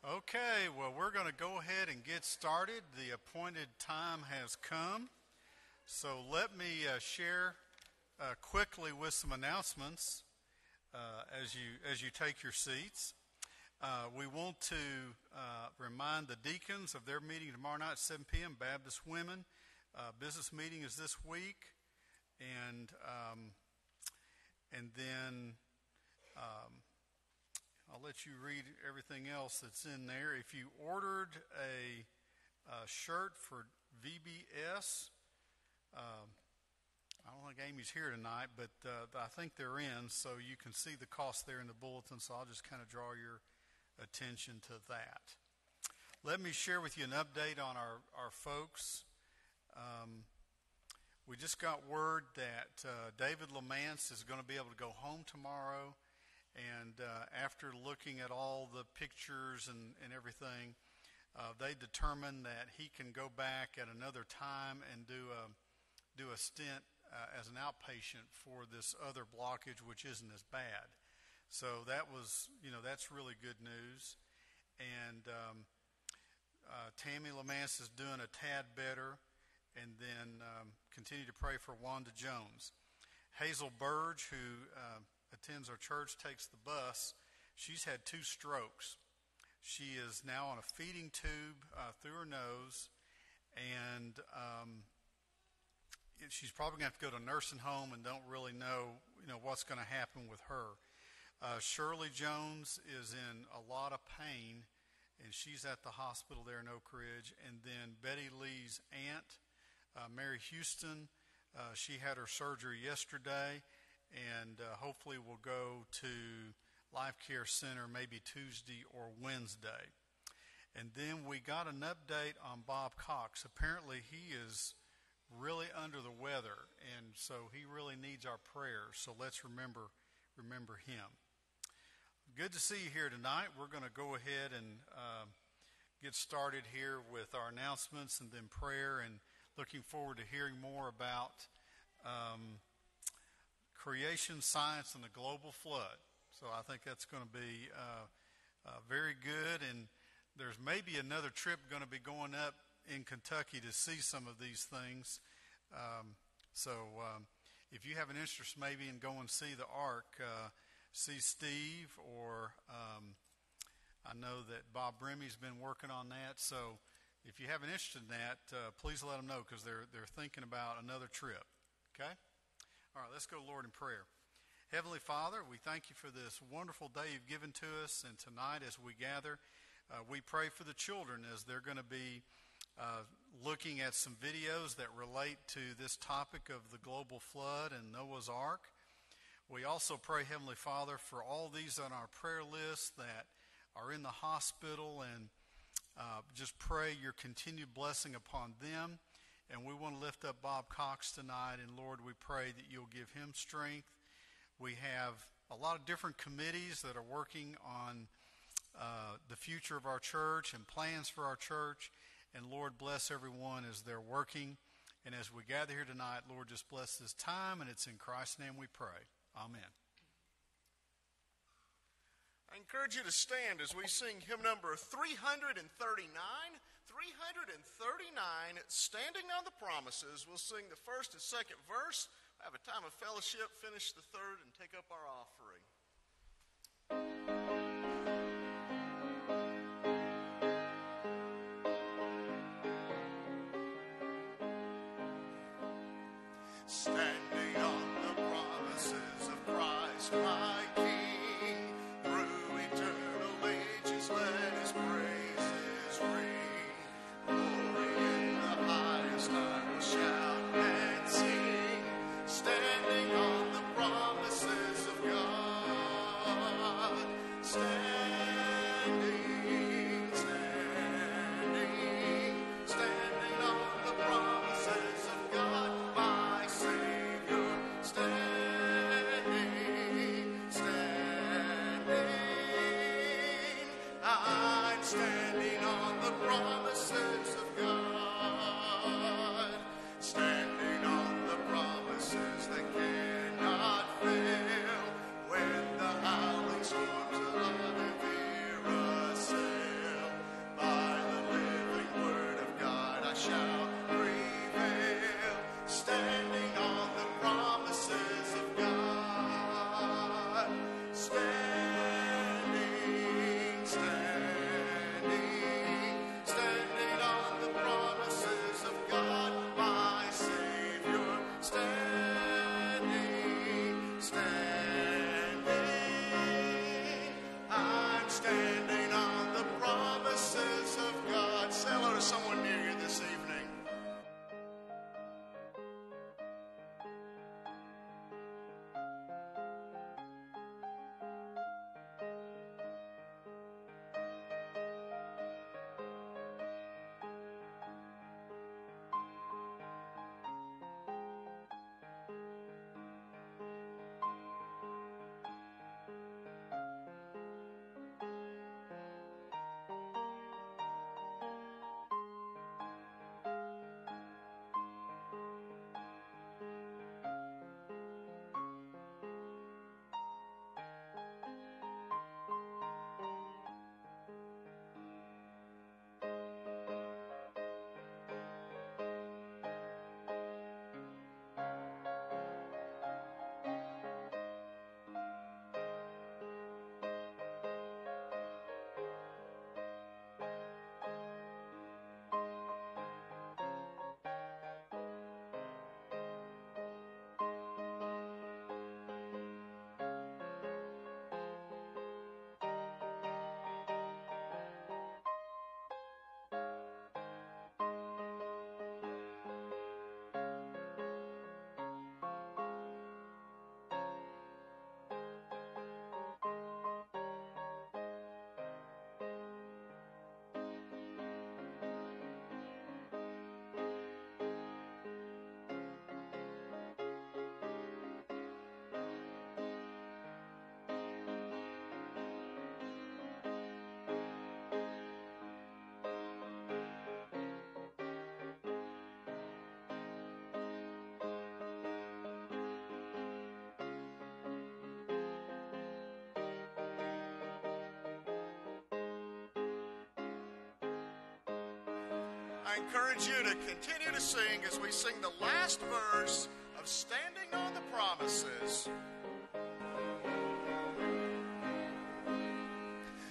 Okay, well, we're going to go ahead and get started. The appointed time has come. So let me share quickly with some announcements as you take your seats. We want to remind the deacons of their meeting tomorrow night at 7 p.m. Baptist Women. Business meeting is this week, and then I'll let you read everything else that's in there. If you ordered a shirt for VBS, I don't think Amy's here tonight, but I think they're in, so you can see the cost there in the bulletin, so I'll just kind of draw your attention to that. Let me share with you an update on our folks. We just got word that David Lamance is going to be able to go home tomorrow. And after looking at all the pictures and everything, they determined that he can go back at another time and do a stint as an outpatient for this other blockage, which isn't as bad. So that was, that's really good news. And Tammy Lamance is doing a tad better. And then continue to pray for Wanda Jones. Hazel Burge, who attends our church, takes the bus. She's had 2 strokes. She is now on a feeding tube through her nose, and she's probably going to have to go to a nursing home and don't really know what's going to happen with her. Shirley Jones is in a lot of pain, and she's at the hospital there in Oak Ridge. And then Betty Lee's aunt, Mary Houston, she had her surgery yesterday, and hopefully will go to Life Care Center maybe Tuesday or Wednesday. And then we got an update on Bob Cox. Apparently he is really under the weather, and so he really needs our prayers. So let's remember him. Good to see you here tonight. We're going to go ahead and get started here with our announcements and then prayer, and looking forward to hearing more about creation science and the global flood. So I think that's going to be very good. And there's maybe another trip going to be going up in Kentucky to see some of these things. So if you have an interest maybe in going to see the Ark, see Steve, or I know that Bob Bremmy's been working on that. So if you have an interest in that, please let them know, because they're thinking about another trip. Okay? All right, let's go, Lord, in prayer. Heavenly Father, we thank you for this wonderful day you've given to us, and tonight as we gather, we pray for the children as they're going to be looking at some videos that relate to this topic of the global flood and Noah's Ark. We also pray, Heavenly Father, for all these on our prayer list that are in the hospital, and just pray your continued blessing upon them. And we want to lift up Bob Cox tonight, and Lord, we pray that you'll give him strength. We have a lot of different committees that are working on the future of our church and plans for our church. And Lord, bless everyone as they're working. And as we gather here tonight, Lord, just bless this time, and it's in Christ's name we pray. Amen. I encourage you to stand as we sing hymn number 339. 339, Standing on the Promises. We'll sing the first and second verse, have a time of fellowship, finish the third, and take up our offering. Standing on the promises of Christ, my King, through eternal ages, let his praises ring. Glory in the highest, I will shout and sing, standing on the promises of God. Standing on the promises of God, my Savior. I encourage you to continue to sing as we sing the last verse of Standing on the Promises.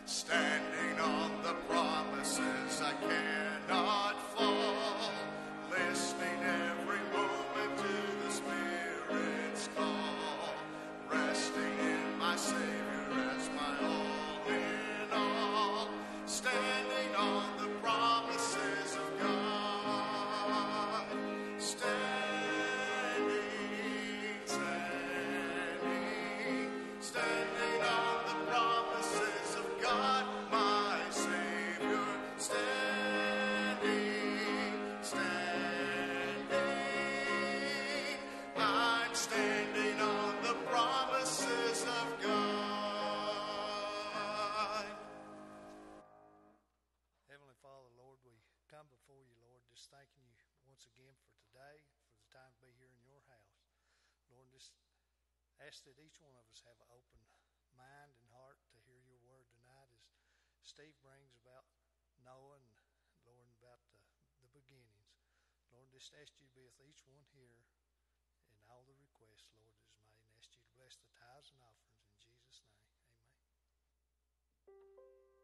Standing on the promises, I cannot fall, listening every moment to the Spirit's call, resting in my Savior as my all in all, standing on the promises of God, standing on the promises of God, my Savior, I'm standing on the promises of God. Heavenly Father, Lord, we come before you, Lord, just thanking you once again for today, for the time to be here in your house. Lord, just ask that each one of us have an open mind and heart to hear your word tonight as Steve brings about Noah and, Lord, about the beginnings. Lord, just ask you to be with each one here and all the requests, Lord, that is made, and ask you to bless the tithes and offerings in Jesus' name. Amen.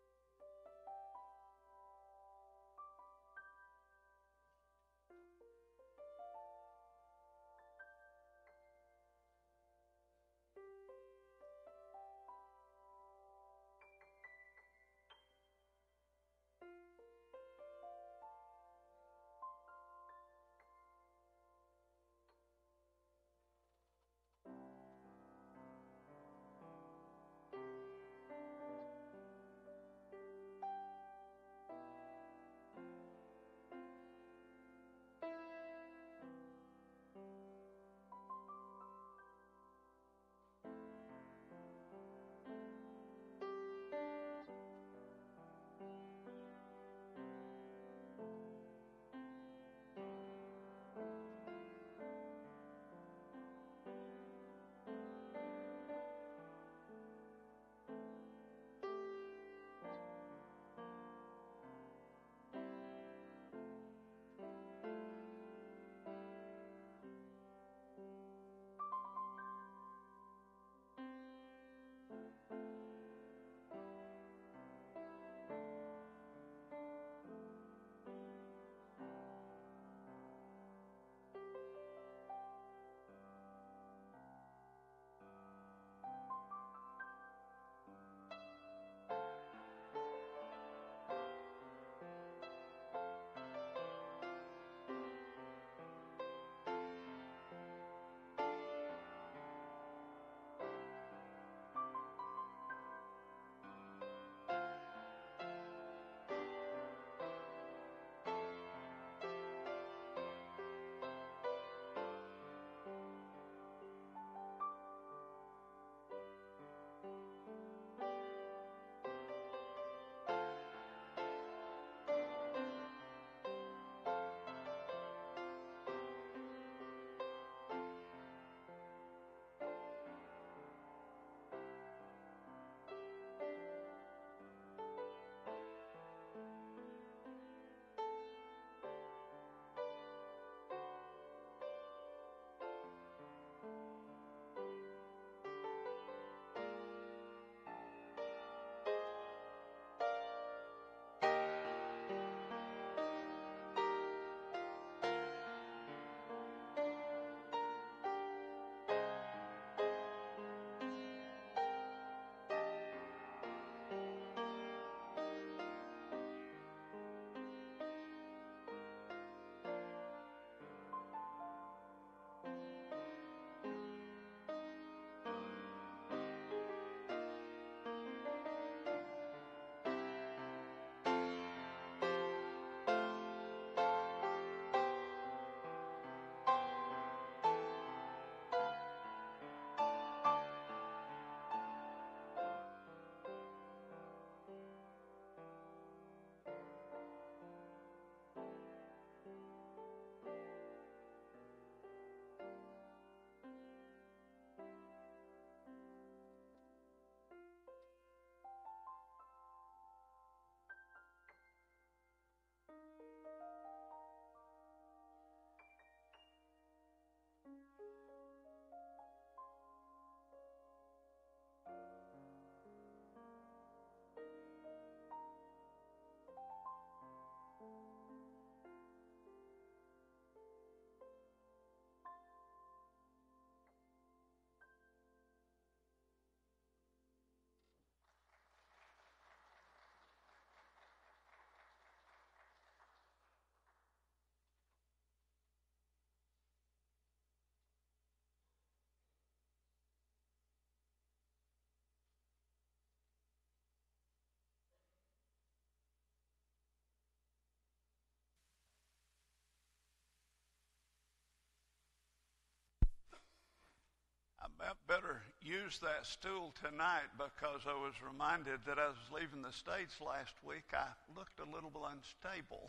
better use that stool tonight because I was reminded that I was leaving the States last week. I looked a little unstable.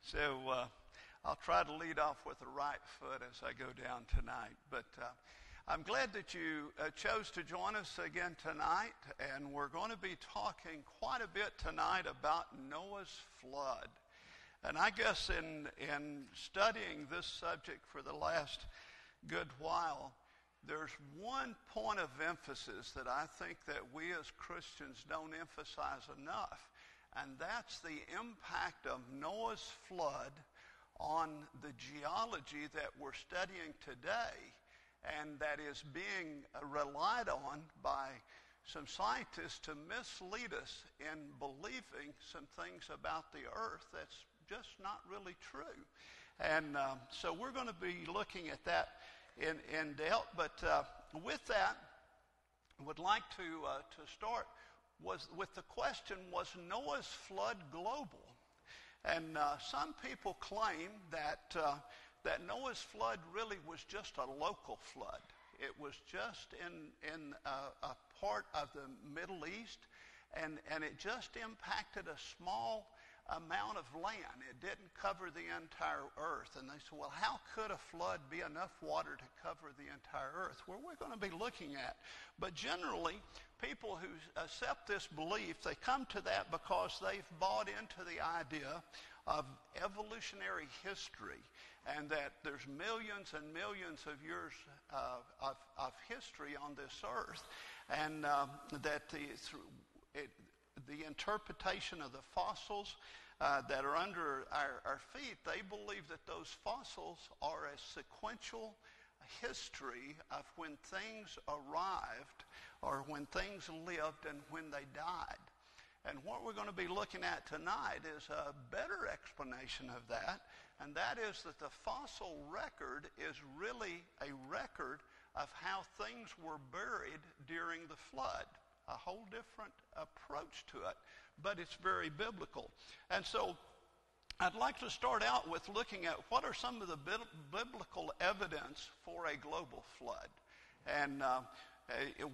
So I'll try to lead off with the right foot as I go down tonight. But I'm glad that you chose to join us again tonight. And we're going to be talking quite a bit tonight about Noah's flood. And I guess in studying this subject for the last good while, there's one point of emphasis that I think that we as Christians don't emphasize enough, and that's the impact of Noah's flood on the geology that we're studying today, and that is being relied on by some scientists to mislead us in believing some things about the earth that's just not really true. And so we're going to be looking at that in depth, but with that, I would like to start with the question: was Noah's flood global? And some people claim that Noah's flood really was just a local flood. It was just in a part of the Middle East, and it just impacted a small amount of land. It didn't cover the entire earth. And they said, well, how could a flood be enough water to cover the entire earth? Well, we're going to be looking at. But generally, people who accept this belief, they come to that because they've bought into the idea of evolutionary history, and that there's millions and millions of years of history on this earth, and that the interpretation of the fossils that are under our feet, they believe that those fossils are a sequential history of when things arrived or when things lived and when they died. And what we're going to be looking at tonight is a better explanation of that, and that is that the fossil record is really a record of how things were buried during the flood. A whole different approach to it, but it's very biblical. And so I'd like to start out with looking at what are some of the biblical evidence for a global flood. And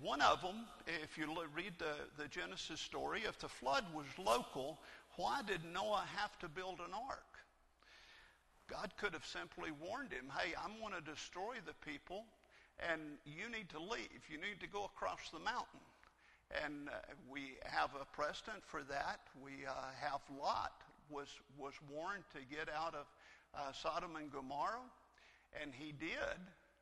one of them, if you read the Genesis story, if the flood was local, why did Noah have to build an ark? God could have simply warned him, hey, I'm going to destroy the people, and you need to leave. You need to go across the mountain. And we have a precedent for that. We have Lot was warned to get out of Sodom and Gomorrah, and he did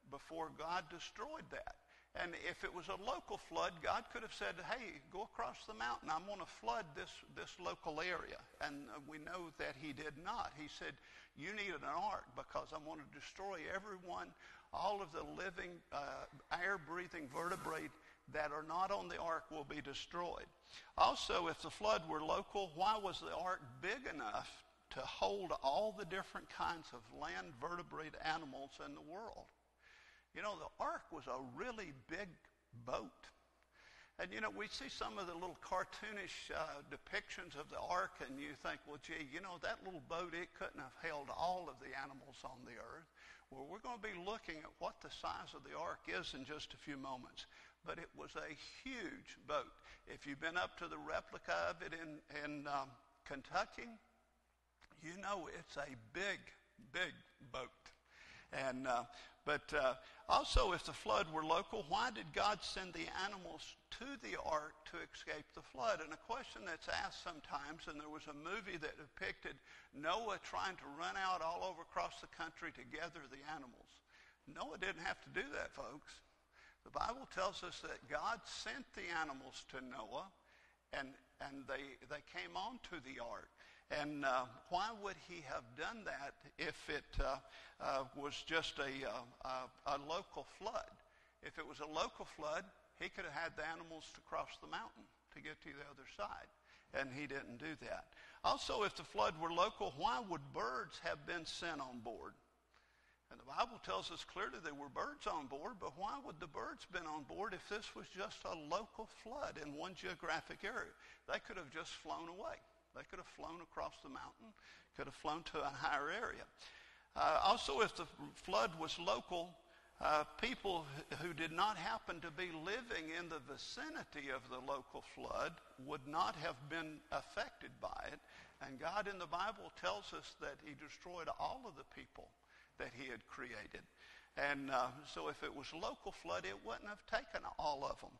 before God destroyed that. And if it was a local flood, God could have said, hey, go across the mountain. I'm going to flood this local area. And we know that he did not. He said, you need an ark because I'm going to destroy everyone, all of the living, air-breathing vertebrate that are not on the ark will be destroyed. Also, if the flood were local, why was the ark big enough to hold all the different kinds of land vertebrate animals in the world? You know, the ark was a really big boat. And, you know, we see some of the little cartoonish depictions of the ark, and you think, well, gee, you know, that little boat, it couldn't have held all of the animals on the earth. Well, we're going to be looking at what the size of the ark is in just a few moments. But it was a huge boat. If you've been up to the replica of it in Kentucky, you know it's a big, big boat. And but also, if the flood were local, why did God send the animals to the ark to escape the flood? And a question that's asked sometimes, and there was a movie that depicted Noah trying to run out all over across the country to gather the animals. Noah didn't have to do that, folks. The Bible tells us that God sent the animals to Noah, and they came onto the ark. And why would he have done that if it was just a local flood? If it was a local flood, he could have had the animals to cross the mountain to get to the other side, and he didn't do that. Also, if the flood were local, why would birds have been sent on board? And the Bible tells us clearly there were birds on board, but why would the birds been on board if this was just a local flood in one geographic area? They could have just flown away. They could have flown across the mountain, could have flown to a higher area. Also, if the flood was local, people who did not happen to be living in the vicinity of the local flood would not have been affected by it. And God in the Bible tells us that he destroyed all of the people that he had created. And so if it was a local flood, it wouldn't have taken all of them.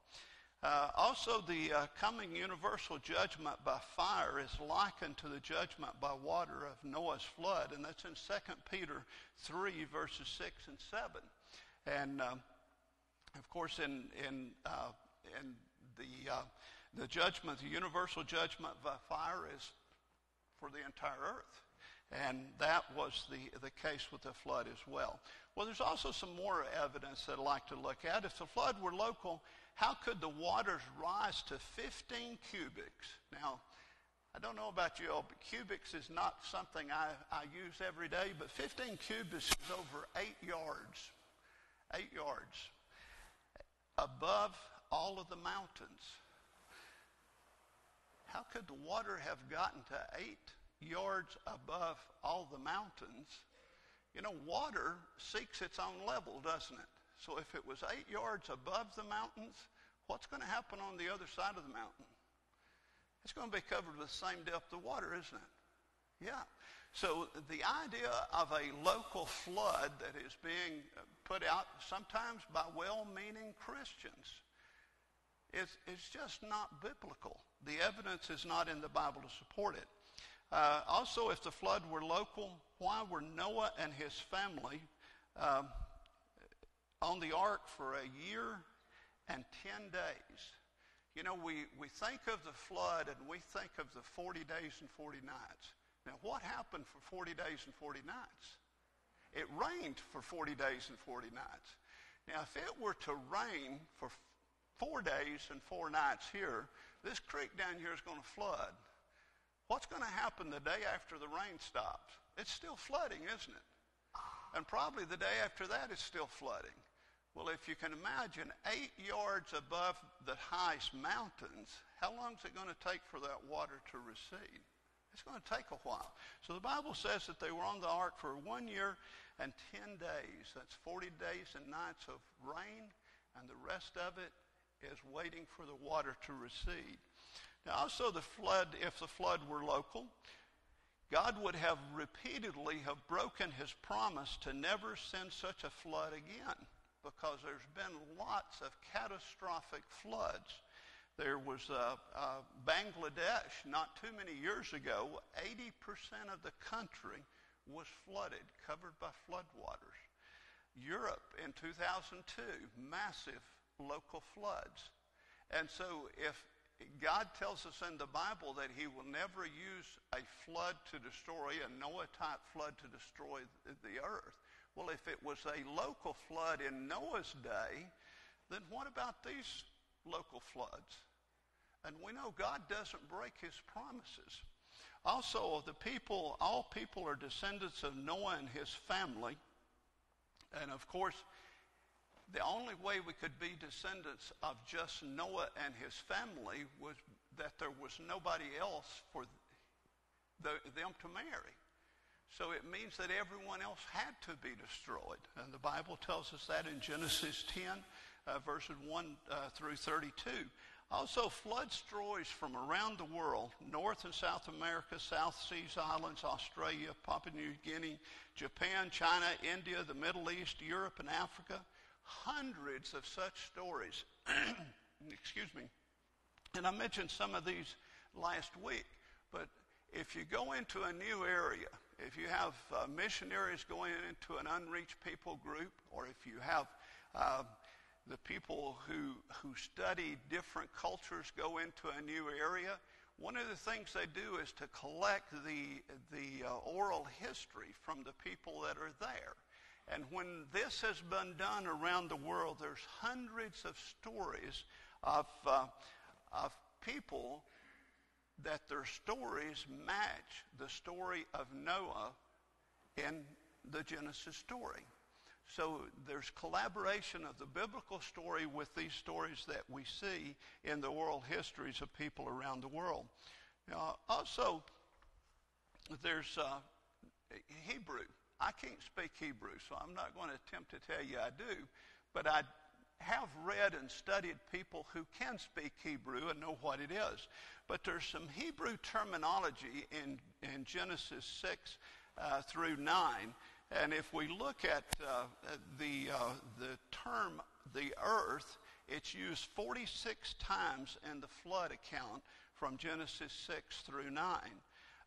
Also, the coming universal judgment by fire is likened to the judgment by water of Noah's flood, and that's in 2 Peter 3, verses 6 and 7. And of course, in the judgment, the universal judgment by fire is for the entire earth. And that was the case with the flood as well. Well, there's also some more evidence that I'd like to look at. If the flood were local, how could the waters rise to 15 cubics? Now, I don't know about you all, but cubics is not something I use every day, but 15 cubics is over 8 yards. 8 yards above all of the mountains. How could the water have gotten to 8 yards above all the mountains? You know, water seeks its own level, doesn't it? So if it was 8 yards above the mountains, what's going to happen on the other side of the mountain? It's going to be covered with the same depth of water, isn't it? Yeah. So the idea of a local flood that is being put out sometimes by well-meaning Christians is just not biblical. The evidence is not in the Bible to support it. Also, if the flood were local, why were Noah and his family on the ark for a year and 10 days? You know, we think of the flood and we think of the 40 days and 40 nights. Now, what happened for 40 days and 40 nights? It rained for 40 days and 40 nights. Now, if it were to rain for 4 days and 4 nights here, this creek down here is going to flood. What's going to happen the day after the rain stops? It's still flooding, isn't it? And probably the day after that it's still flooding. Well, if you can imagine 8 yards above the highest mountains, how long is it going to take for that water to recede? It's going to take a while. So the Bible says that they were on the ark for 1 year and 10 days. That's 40 days and nights of rain, and the rest of it is waiting for the water to recede. Now, also the flood, if the flood were local, God would have repeatedly have broken his promise to never send such a flood again, because there's been lots of catastrophic floods. There was Bangladesh not too many years ago. 80% of the country was flooded, covered by floodwaters. Europe in 2002, massive local floods. And so if God tells us in the Bible that he will never use a flood to destroy, a Noah-type flood to destroy the earth, well, if it was a local flood in Noah's day, then what about these local floods? And we know God doesn't break his promises. Also, all people are descendants of Noah and his family. And of course, the only way we could be descendants of just Noah and his family was that there was nobody else for them to marry. So it means that everyone else had to be destroyed. And the Bible tells us that in Genesis 10, verses 1 through 32. Also, flood stories from around the world, North and South America, South Seas Islands, Australia, Papua New Guinea, Japan, China, India, the Middle East, Europe, and Africa. Hundreds of such stories. Excuse me. And I mentioned some of these last week, but if you go into a new area, if you have missionaries going into an unreached people group, or if you have the people who study different cultures go into a new area, one of the things they do is to collect the oral history from the people that are there. And when this has been done around the world, there's hundreds of stories of people that their stories match the story of Noah in the Genesis story. So there's collaboration of the biblical story with these stories that we see in the oral histories of people around the world. Now, also, there's Hebrew. I can't speak Hebrew, so I'm not going to attempt to tell you I do, but I have read and studied people who can speak Hebrew and know what it is. But there's some Hebrew terminology in Genesis 6 through 9. And if we look at the term the earth, it's used 46 times in the flood account from Genesis 6 through 9.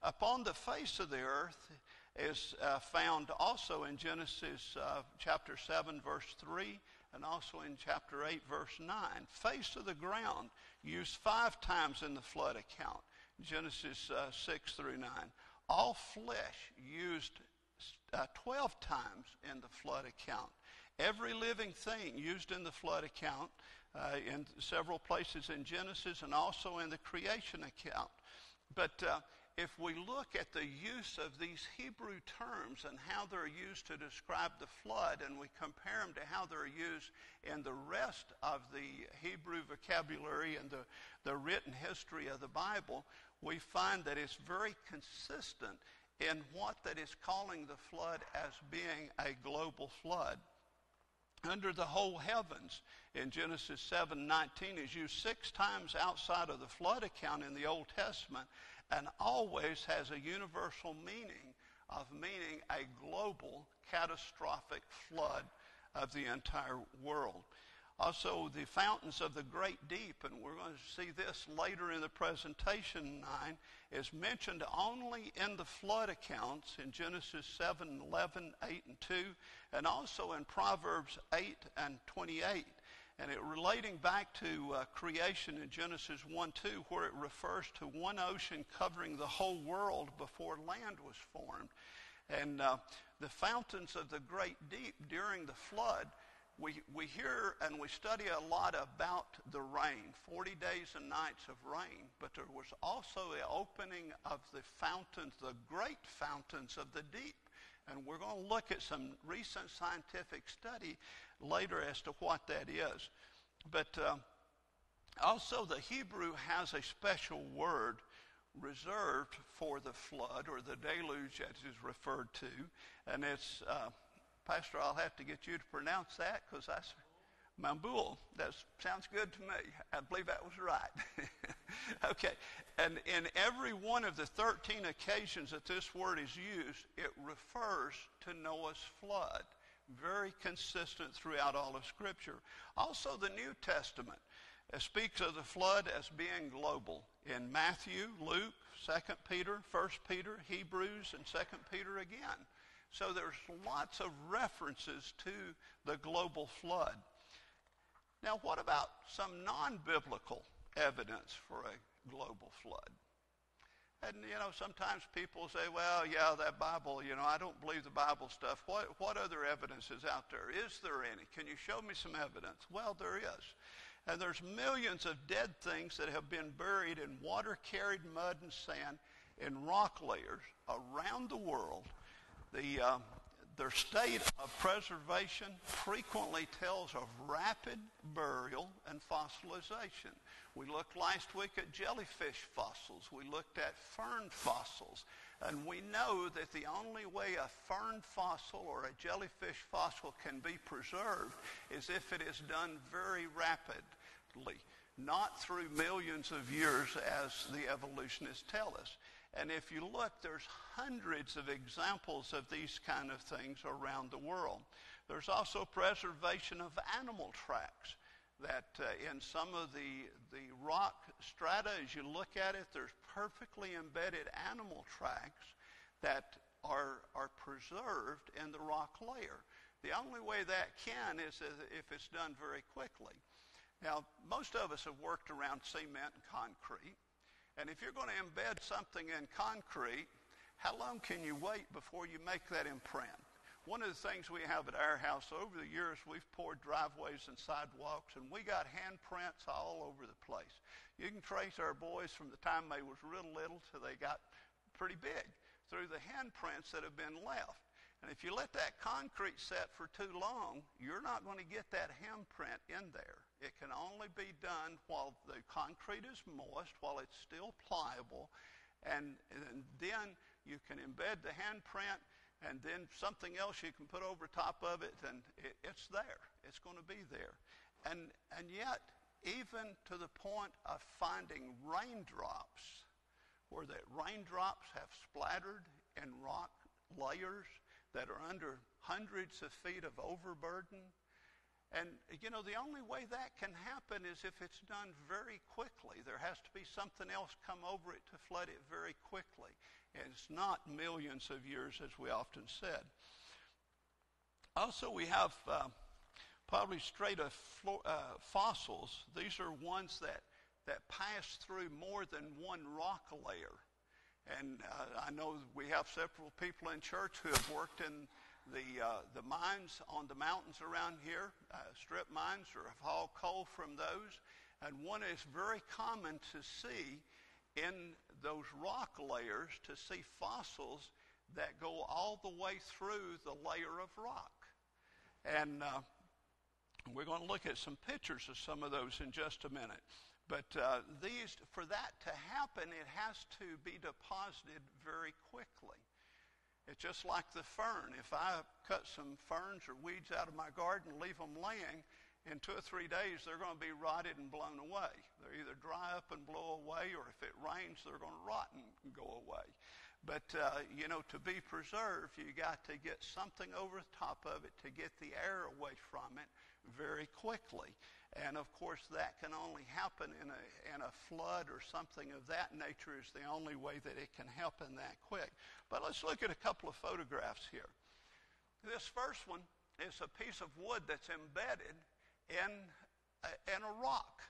Upon the face of the earth is found also in Genesis chapter 7, verse 3, and also in chapter 8, verse 9. Face of the ground used 5 times in the flood account, Genesis 6 through 9. All flesh used 12 times in the flood account. Every living thing used in the flood account in several places in Genesis and also in the creation account. But if we look at the use of these Hebrew terms and how they're used to describe the flood, and we compare them to how they're used in the rest of the Hebrew vocabulary and the written history of the Bible, we find that it's very consistent in what that is calling the flood as being a global flood. Under the whole heavens in Genesis 7:19 is used 6 times outside of the flood account in the Old Testament, and always has a universal meaning a global catastrophic flood of the entire world. Also, the fountains of the great deep, and we're going to see this later in the presentation 9, is mentioned only in the flood accounts in Genesis 7:11, 8, and 2, and also in Proverbs 8 and 28. And it relating back to creation in Genesis 1:2, where it refers to one ocean covering the whole world before land was formed. And the fountains of the great deep during the flood, we hear and we study a lot about the rain, 40 days and nights of rain, but there was also the opening of the fountains, the great fountains of the deep. And we're going to look at some recent scientific study later as to what that is. But also the Hebrew has a special word reserved for the flood, or the deluge as is referred to. And it's, Pastor, I'll have to get you to pronounce that, because that's Mambul. That sounds good to me. I believe that was right. Okay. And in every one of the 13 occasions that this word is used, it refers to Noah's flood. Very consistent throughout all of Scripture. Also, the New Testament speaks of the flood as being global. In Matthew, Luke, 2 Peter, 1 Peter, Hebrews, and 2 Peter again. So there's lots of references to the global flood. Now, what about some non-biblical evidence for a global flood? And, sometimes people say, well, yeah, that Bible, I don't believe the Bible stuff. What other evidence is out there? Is there any? Can you show me some evidence? Well, there is. And there's millions of dead things that have been buried in water-carried mud and sand in rock layers around the world. Their state of preservation frequently tells of rapid burial and fossilization. We looked last week at jellyfish fossils. We looked at fern fossils. And we know that the only way a fern fossil or a jellyfish fossil can be preserved is if it is done very rapidly, not through millions of years as the evolutionists tell us. And if you look, there's hundreds of examples of these kind of things around the world. There's also preservation of animal tracks that in some of the rock strata, as you look at it, there's perfectly embedded animal tracks that are preserved in the rock layer. The only way that can is if it's done very quickly. Now, most of us have worked around cement and concrete. And if you're going to embed something in concrete, how long can you wait before you make that imprint? One of the things we have at our house, over the years, we've poured driveways and sidewalks, and we got handprints all over the place. You can trace our boys from the time they was real little till they got pretty big through the handprints that have been left. And if you let that concrete set for too long, you're not going to get that handprint in there. It can only be done while the concrete is moist, while it's still pliable, and then you can embed the handprint, and then something else you can put over top of it, and it's there. It's going to be there. And yet, even to the point of finding raindrops, where the raindrops have splattered in rock layers that are under hundreds of feet of overburden. And, the only way that can happen is if it's done very quickly. There has to be something else come over it to flood it very quickly. And it's not millions of years, as we often said. Also, we have probably strata fossils. These are ones that pass through more than one rock layer. And I know we have several people in church who have worked in the mines on the mountains around here, strip mines, or have hauled coal from those. And one is very common to see in those rock layers, to see fossils that go all the way through the layer of rock. And we're going to look at some pictures of some of those in just a minute. But for that to happen, it has to be deposited very quickly. It's just like the fern. If I cut some ferns or weeds out of my garden and leave them laying, in 2 or 3 days they're going to be rotted and blown away. They're either dry up and blow away, or if it rains, they're going to rot and go away. But, to be preserved, you got to get something over the top of it to get the air away from it very quickly. And, of course, that can only happen in a flood or something of that nature is the only way that it can happen that quick. But let's look at a couple of photographs here. This first one is a piece of wood that's embedded in a rock.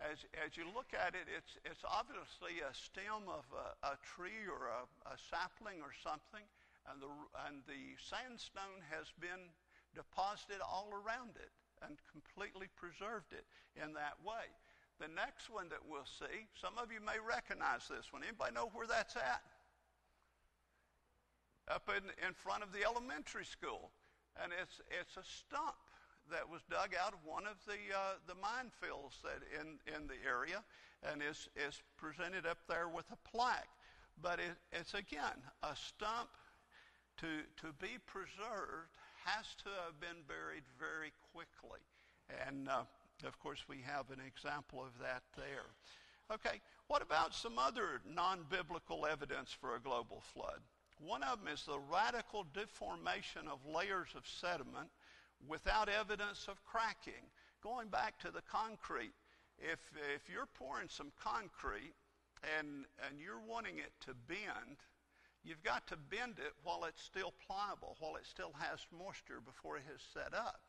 As you look at it, it's obviously a stem of a tree or a sapling or something, and the sandstone has been deposited all around it and completely preserved it in that way. The next one that we'll see, some of you may recognize this one. Anybody know where that's at? Up in front of the elementary school. And it's a stump that was dug out of one of the minefields that in the area, and is presented up there with a plaque. But it's again a stump to be preserved has to have been buried very quickly. And, of course, we have an example of that there. Okay, what about some other non-biblical evidence for a global flood? One of them is the radical deformation of layers of sediment without evidence of cracking. Going back to the concrete, if you're pouring some concrete and you're wanting it to bend, you've got to bend it while it's still pliable, while it still has moisture before it has set up.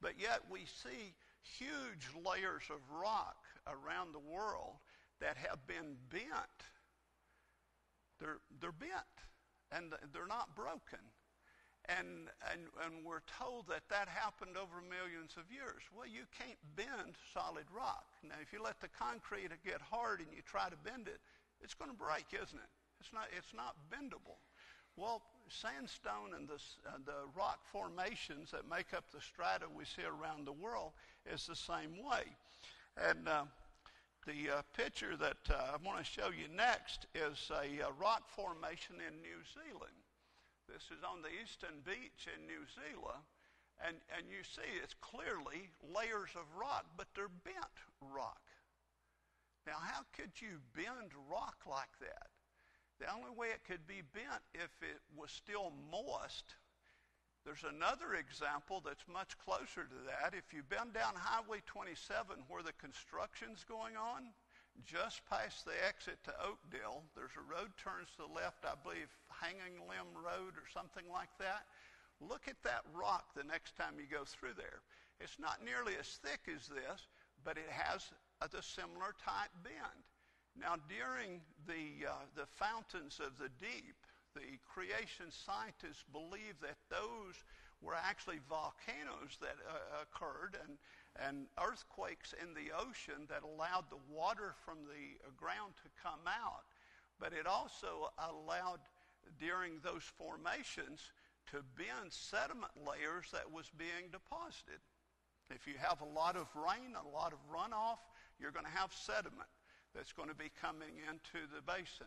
But yet we see huge layers of rock around the world that have been bent. They're bent, and they're not broken. And we're told that happened over millions of years. Well, you can't bend solid rock. Now, if you let the concrete get hard and you try to bend it, it's going to break, isn't it? It's not bendable. Well, sandstone and the rock formations that make up the strata we see around the world is the same way. And the picture that I want to show you next is a rock formation in New Zealand. This is on the eastern beach in New Zealand, and you see it's clearly layers of rock, but they're bent rock. Now, how could you bend rock like that? The only way it could be bent if it was still moist. There's another example that's much closer to that. If you bend down Highway 27 where the construction's going on, just past the exit to Oakdale, there's a road turns to the left, I believe Hanging Limb Road or something like that. Look at that rock the next time you go through there. It's not nearly as thick as this, but it has the similar type bend. Now, during the fountains of the deep, the creation scientists believe that those were actually volcanoes that occurred and earthquakes in the ocean that allowed the water from the ground to come out. But it also allowed, during those formations, to bend sediment layers that was being deposited. If you have a lot of rain, a lot of runoff, you're going to have sediment that's going to be coming into the basin.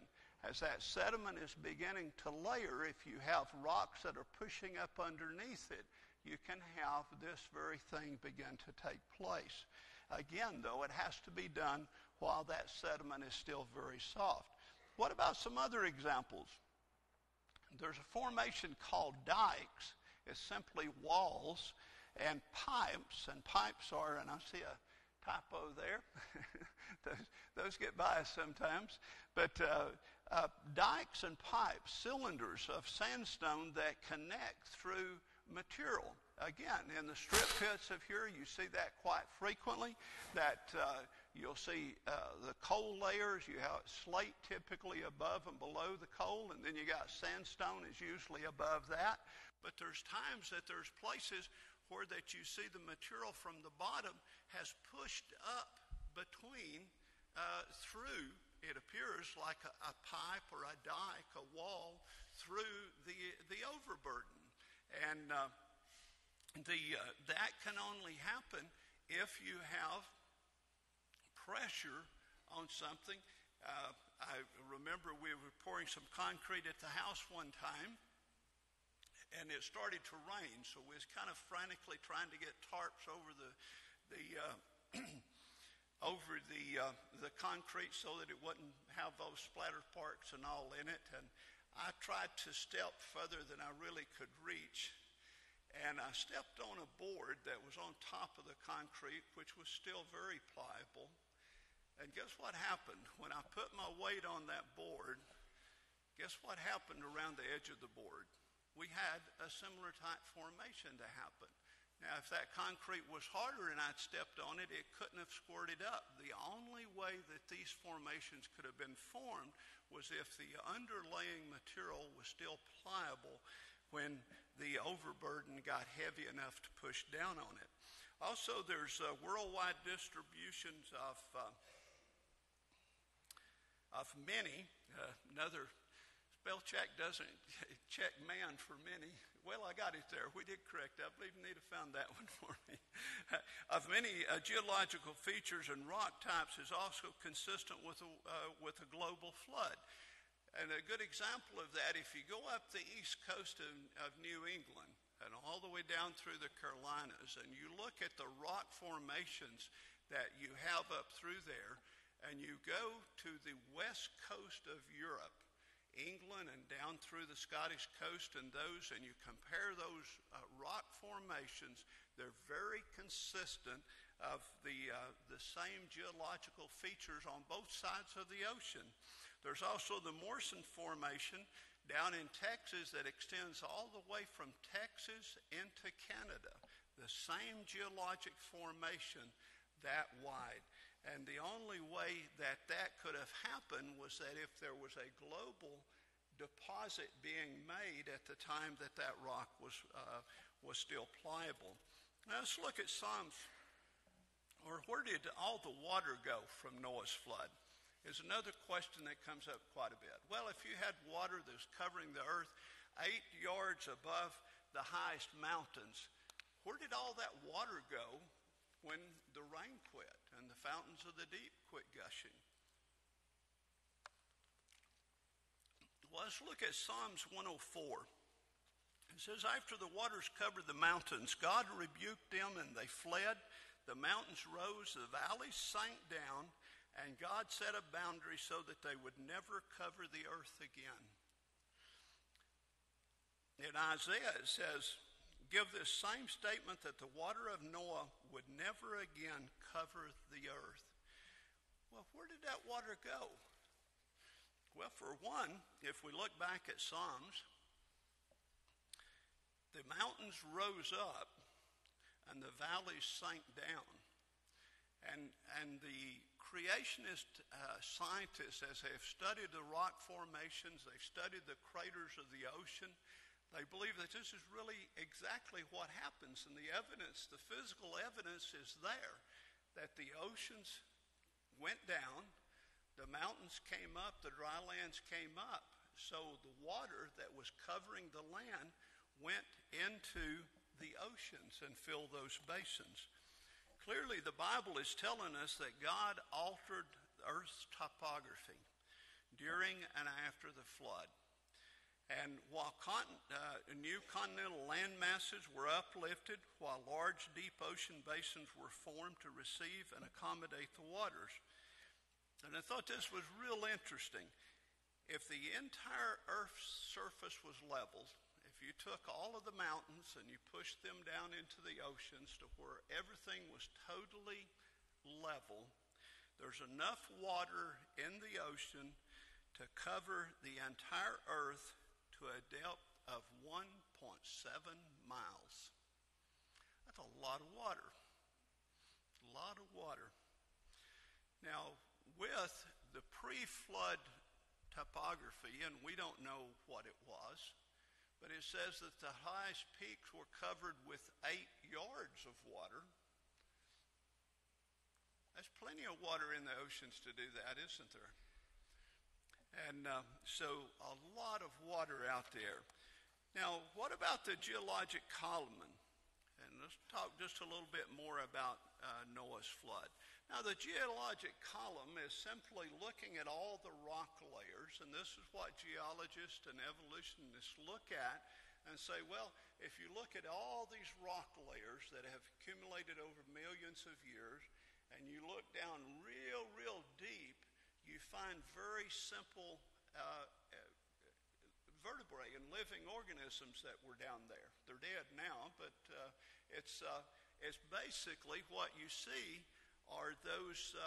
as that sediment is beginning to layer, if you have rocks that are pushing up underneath it, you can have this very thing begin to take place. Again, though, it has to be done while that sediment is still very soft. What about some other examples? There's a formation called dikes. It's simply walls and pipes, and pipes are, and I see a typo there. those get by us sometimes. But dikes and pipes, cylinders of sandstone that connect through material. Again, in the strip pits of here, you see that quite frequently, that you'll see the coal layers. You have slate typically above and below the coal, and then you got sandstone is usually above that. But there's times that there's places where that you see the material from the bottom has pushed up between, through, it appears like a pipe or a dike, a wall, through the overburden. And that can only happen if you have pressure on something. I remember we were pouring some concrete at the house one time, and it started to rain, so we was kind of frantically trying to get tarps over the concrete so that it wouldn't have those splatter parts and all in it. And I tried to step further than I really could reach, and I stepped on a board that was on top of the concrete, which was still very pliable. And guess what happened? When I put my weight on that board, guess what happened around the edge of the board? We had a similar type formation to happen. Now, if that concrete was harder and I'd stepped on it, it couldn't have squirted up. The only way that these formations could have been formed was if the underlaying material was still pliable when the overburden got heavy enough to push down on it. Also, there's worldwide distributions of many. Another spell check doesn't check man for many. Well, I got it there. We did correct. I believe Nita found that one for me. Of many geological features and rock types is also consistent with a global flood. And a good example of that, if you go up the east coast of New England and all the way down through the Carolinas, and you look at the rock formations that you have up through there, and you go to the west coast of Europe, England, and down through the Scottish coast and you compare those rock formations, they're very consistent of the same geological features on both sides of the ocean. There's also the Morrison Formation down in Texas that extends all the way from Texas into Canada. The same geologic formation that wide. And the only way that could have happened was that if there was a global deposit being made at the time that rock was still pliable. Now let's look at Psalms, or where did all the water go from Noah's flood? Is another question that comes up quite a bit. Well, if you had water that was covering the earth 8 yards above the highest mountains, where did all that water go when the rain quit and the fountains of the deep quit gushing? Well, let's look at Psalms 104. It says, after the waters covered the mountains, God rebuked them and they fled. The mountains rose, the valleys sank down, and God set a boundary so that they would never cover the earth again. In Isaiah it says, give this same statement that the water of Noah would never again cover the earth. Well, where did that water go? Well, for one, if we look back at Psalms, the mountains rose up and the valleys sank down. And the creationist scientists, as they have studied the rock formations, they've studied the craters of the ocean, they believe that this is really exactly what happens. And the evidence, the physical evidence is there, that the oceans went down, the mountains came up, the dry lands came up. So the water that was covering the land went into the oceans and filled those basins. Clearly, the Bible is telling us that God altered Earth's topography. during and after the flood. And while new continental land masses were uplifted, while large deep ocean basins were formed to receive and accommodate the waters. And I thought this was real interesting. If the entire Earth's surface was leveled, if you took all of the mountains and you pushed them down into the oceans to where everything was totally level, there's enough water in the ocean to cover the entire Earth to a depth of 1.7 miles. That's a lot of water. A lot of water. Now, with the pre-flood topography, and we don't know what it was, but it says that the highest peaks were covered with 8 yards of water. There's plenty of water in the oceans to do that, isn't there? And so a lot of water out there. Now, what about the geologic column? And let's talk just a little bit more about Noah's flood. Now, the geologic column is simply looking at all the rock layers, and this is what geologists and evolutionists look at and say, well, if you look at all these rock layers that have accumulated over millions of years, and you look down real deep, you find very simple vertebrae and living organisms that were down there. They're dead now, but it's basically what you see are those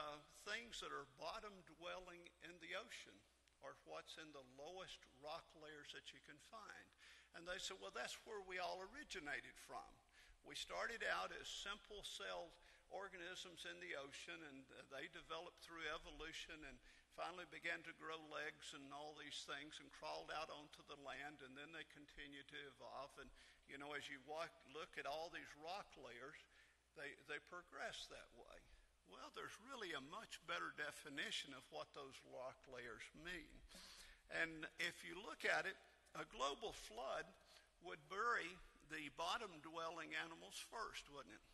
things that are bottom dwelling in the ocean, or what's in the lowest rock layers that you can find. And they said, well, that's where we all originated from. We started out as simple celled organisms in the ocean, and they developed through evolution and finally began to grow legs and all these things and crawled out onto the land, and then they continued to evolve. And, you know, as you look at all these rock layers, they progress that way. Well, there's really a much better definition of what those rock layers mean. And if you look at it, a global flood would bury the bottom-dwelling animals first, wouldn't it?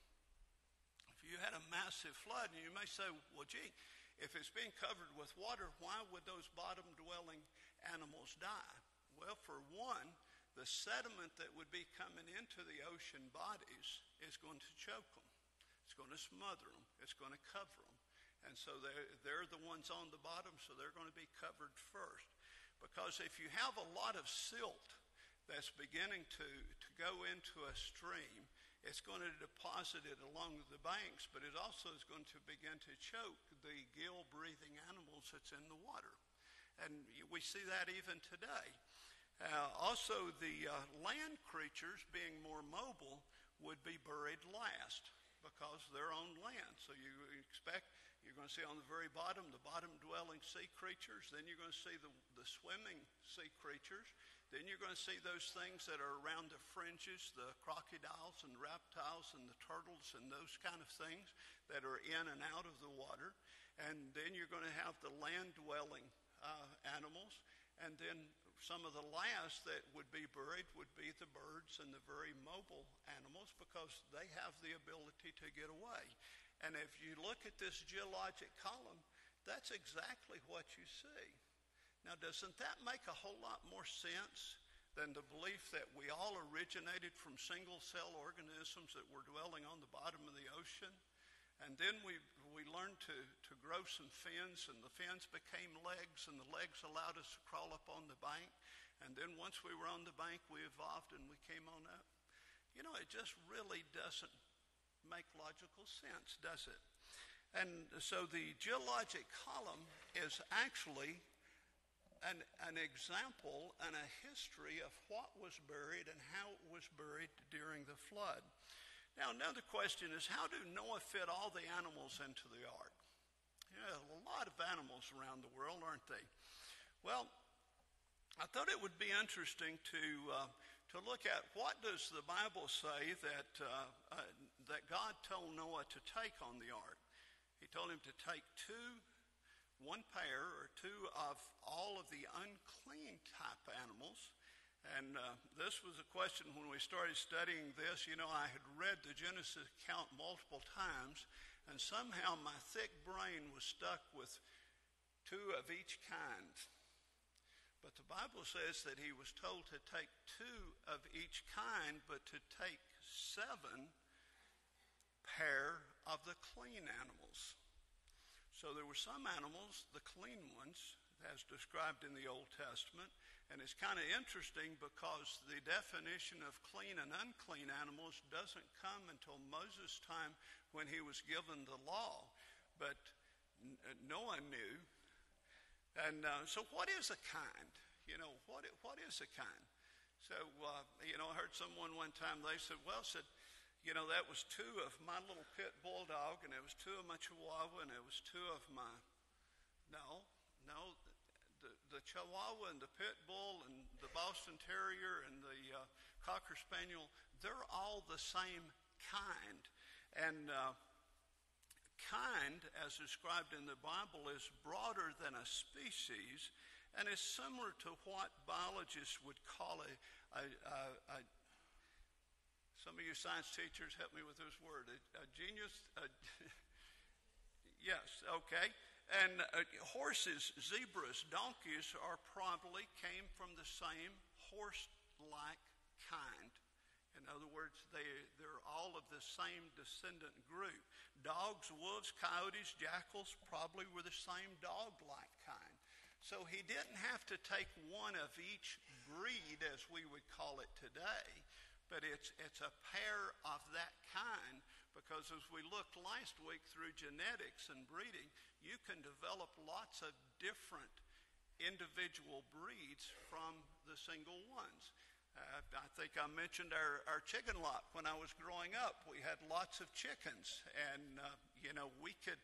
If you had a massive flood, and you may say, well, gee, if it's being covered with water, why would those bottom-dwelling animals die? Well, for one, the sediment that would be coming into the ocean bodies is going to choke them. It's going to smother them. It's going to cover them. And so they're the ones on the bottom, so they're going to be covered first. Because if you have a lot of silt that's beginning to go into a stream, it's going to deposit it along the banks, but it also is going to begin to choke the gill-breathing animals that's in the water. And we see that even today. Also, the land creatures, being more mobile, would be buried last because they're on land. So you expect you're going to see on the very bottom, the bottom-dwelling sea creatures. Then you're going to see the swimming sea creatures. Then you're going to see those things that are around the fringes, the crocodiles and reptiles and the turtles and those kind of things that are in and out of the water. And then you're going to have the land-dwelling animals. And then some of the last that would be buried would be the birds and the very mobile animals because they have the ability to get away. And if you look at this geologic column, that's exactly what you see. Now, doesn't that make a whole lot more sense than the belief that we all originated from single-cell organisms that were dwelling on the bottom of the ocean? And then we learned to grow some fins, and the fins became legs, and the legs allowed us to crawl up on the bank. And then once we were on the bank, we evolved and we came on up. You know, it just really doesn't make logical sense, does it? And so the geologic column is actually an example and a history of what was buried and how it was buried during the flood. Now, another question is, how do Noah fit all the animals into the ark? You know, a lot of animals around the world, aren't they? Well, I thought it would be interesting to look at what does the Bible say that God told Noah to take on the ark. He told him to take one pair or two of all of the unclean type animals. And this was a question when we started studying this. You know, I had read the Genesis account multiple times, and somehow my thick brain was stuck with two of each kind. But the Bible says that he was told to take 2 of each kind, but to take 7 pair of the clean animals. So there were some animals, the clean ones, as described in the Old Testament. And it's kind of interesting because the definition of clean and unclean animals doesn't come until Moses' time when he was given the law. But no one knew. And so what is a kind? What is a kind? So, I heard someone one time, they said, that was 2 of my little pit bulldog, and it was 2 of my Chihuahua, and it was 2 of my... No, the Chihuahua and the pit bull and the Boston Terrier and the Cocker Spaniel, they're all the same kind. And kind, as described in the Bible, is broader than a species, and is similar to what biologists would call a some of you science teachers, help me with this word, a genius, yes, okay. And horses, zebras, donkeys probably came from the same horse-like kind. In other words, they're all of the same descendant group. Dogs, wolves, coyotes, jackals probably were the same dog-like kind. So he didn't have to take 1 of each breed, as we would call it today, but it's a pair of that kind, because as we looked last week through genetics and breeding, you can develop lots of different individual breeds from the single ones. I think I mentioned our chicken lot when I was growing up. We had lots of chickens, and we could,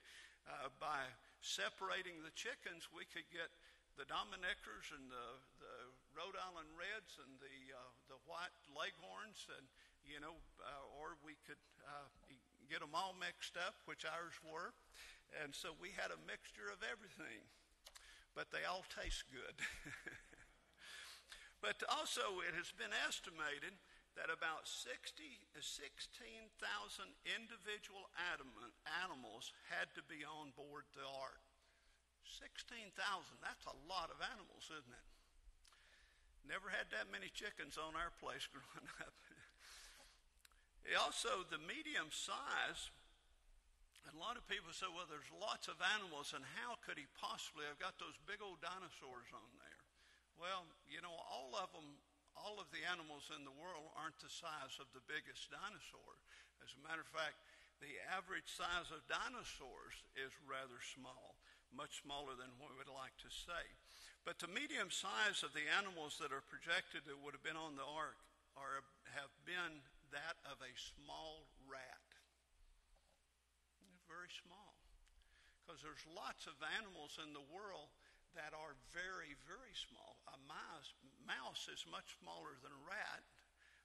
by separating the chickens, we could get the Dominickers and the Rhode Island Reds and the white Leghorns, and or we could get them all mixed up, which ours were, and so we had a mixture of everything, but they all taste good. But also, it has been estimated that about 16,000 individual animals had to be on board the ark. 16,000, that's a lot of animals, isn't it? Never had that many chickens on our place growing up. Also, the medium size, and a lot of people say, well, there's lots of animals, and how could he possibly have got those big old dinosaurs on there? Well, all of the animals in the world aren't the size of the biggest dinosaur. As a matter of fact, the average size of dinosaurs is rather small, much smaller than what we would like to say. But the medium size of the animals that are projected that would have been on the ark have been that of a small rat. Very small. Because there's lots of animals in the world that are very, very small. A mouse is much smaller than a rat.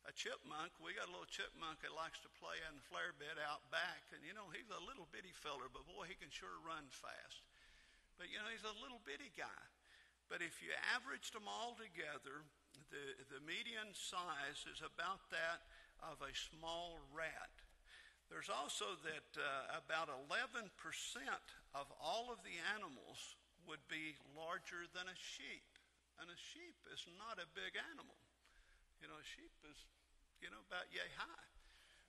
A chipmunk, we got a little chipmunk that likes to play in the flare bed out back, and he's a little bitty feller, but boy, he can sure run fast. But he's a little bitty guy. But if you averaged them all together, the median size is about that of a small rat. There's also that about 11% of all of the animals would be larger than a sheep. And a sheep is not a big animal. A sheep is, about yay high.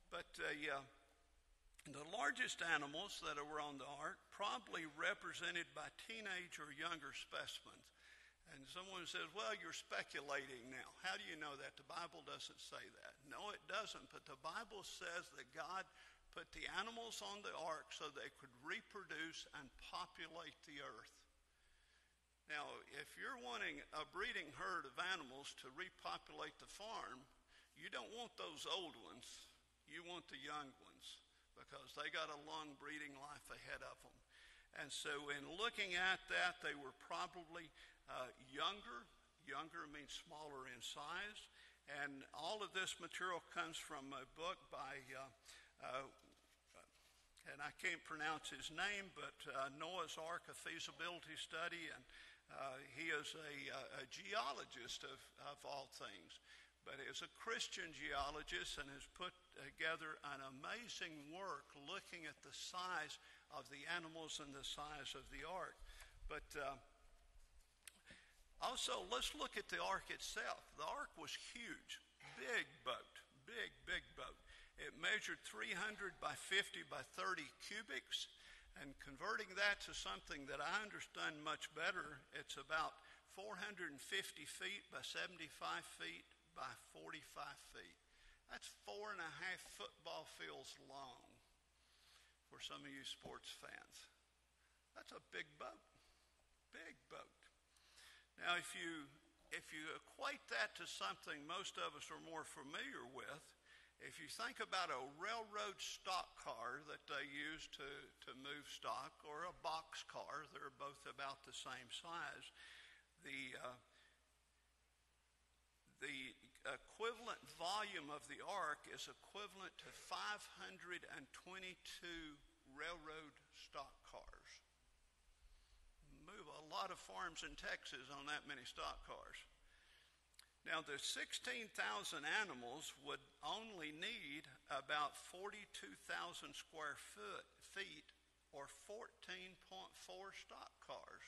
But the largest animals that were on the ark probably represented by teenage or younger specimens. And someone says, well, you're speculating now. How do you know that? The Bible doesn't say that. No, it doesn't. But the Bible says that God put the animals on the ark so they could reproduce and populate the earth. Now, if you're wanting a breeding herd of animals to repopulate the farm, you don't want those old ones. You want the young ones, because they got a long breeding life ahead of them. And so in looking at that, they were probably younger. Younger means smaller in size. And all of this material comes from a book by, and I can't pronounce his name, but Noah's Ark, a feasibility study. And he is a geologist of all things, but is a Christian geologist and has put together an amazing work looking at the size of the animals and the size of the ark. But Also, let's look at the ark itself. The ark was huge, big boat, big boat. It measured 300 by 50 by 30 cubics, and converting that to something that I understand much better, it's about 450 feet by 75 feet by 45 feet. That's 4.5 football fields long for some of you sports fans. That's a big boat, big boat. Now, if you equate that to something most of us are more familiar with, if you think about a railroad stock car that they use to move stock, or a box car, they're both about the same size. The equivalent volume of the ark is equivalent to 522 railroad stock cars. Move a lot of farms in Texas on that many stock cars. Now, the 16,000 animals would only need about 42,000 square feet, or 14.4 stock cars.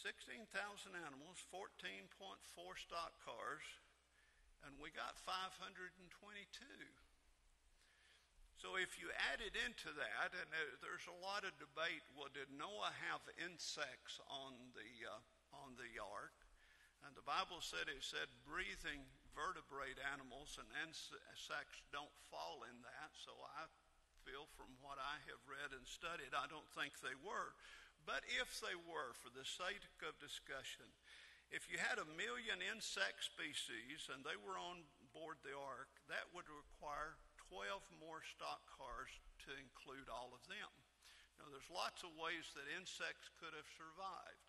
16,000 animals, 14.4 stock cars, and we got 522. So if you add it into that, and there's a lot of debate, well, did Noah have insects on the ark? And the Bible said breathing vertebrate animals, and insects don't fall in that. So I feel from what I have read and studied, I don't think they were. But if they were, for the sake of discussion, if you had 1 million insect species and they were on board the ark, that would require 12 more stock cars to include all of them. Now, there's lots of ways that insects could have survived.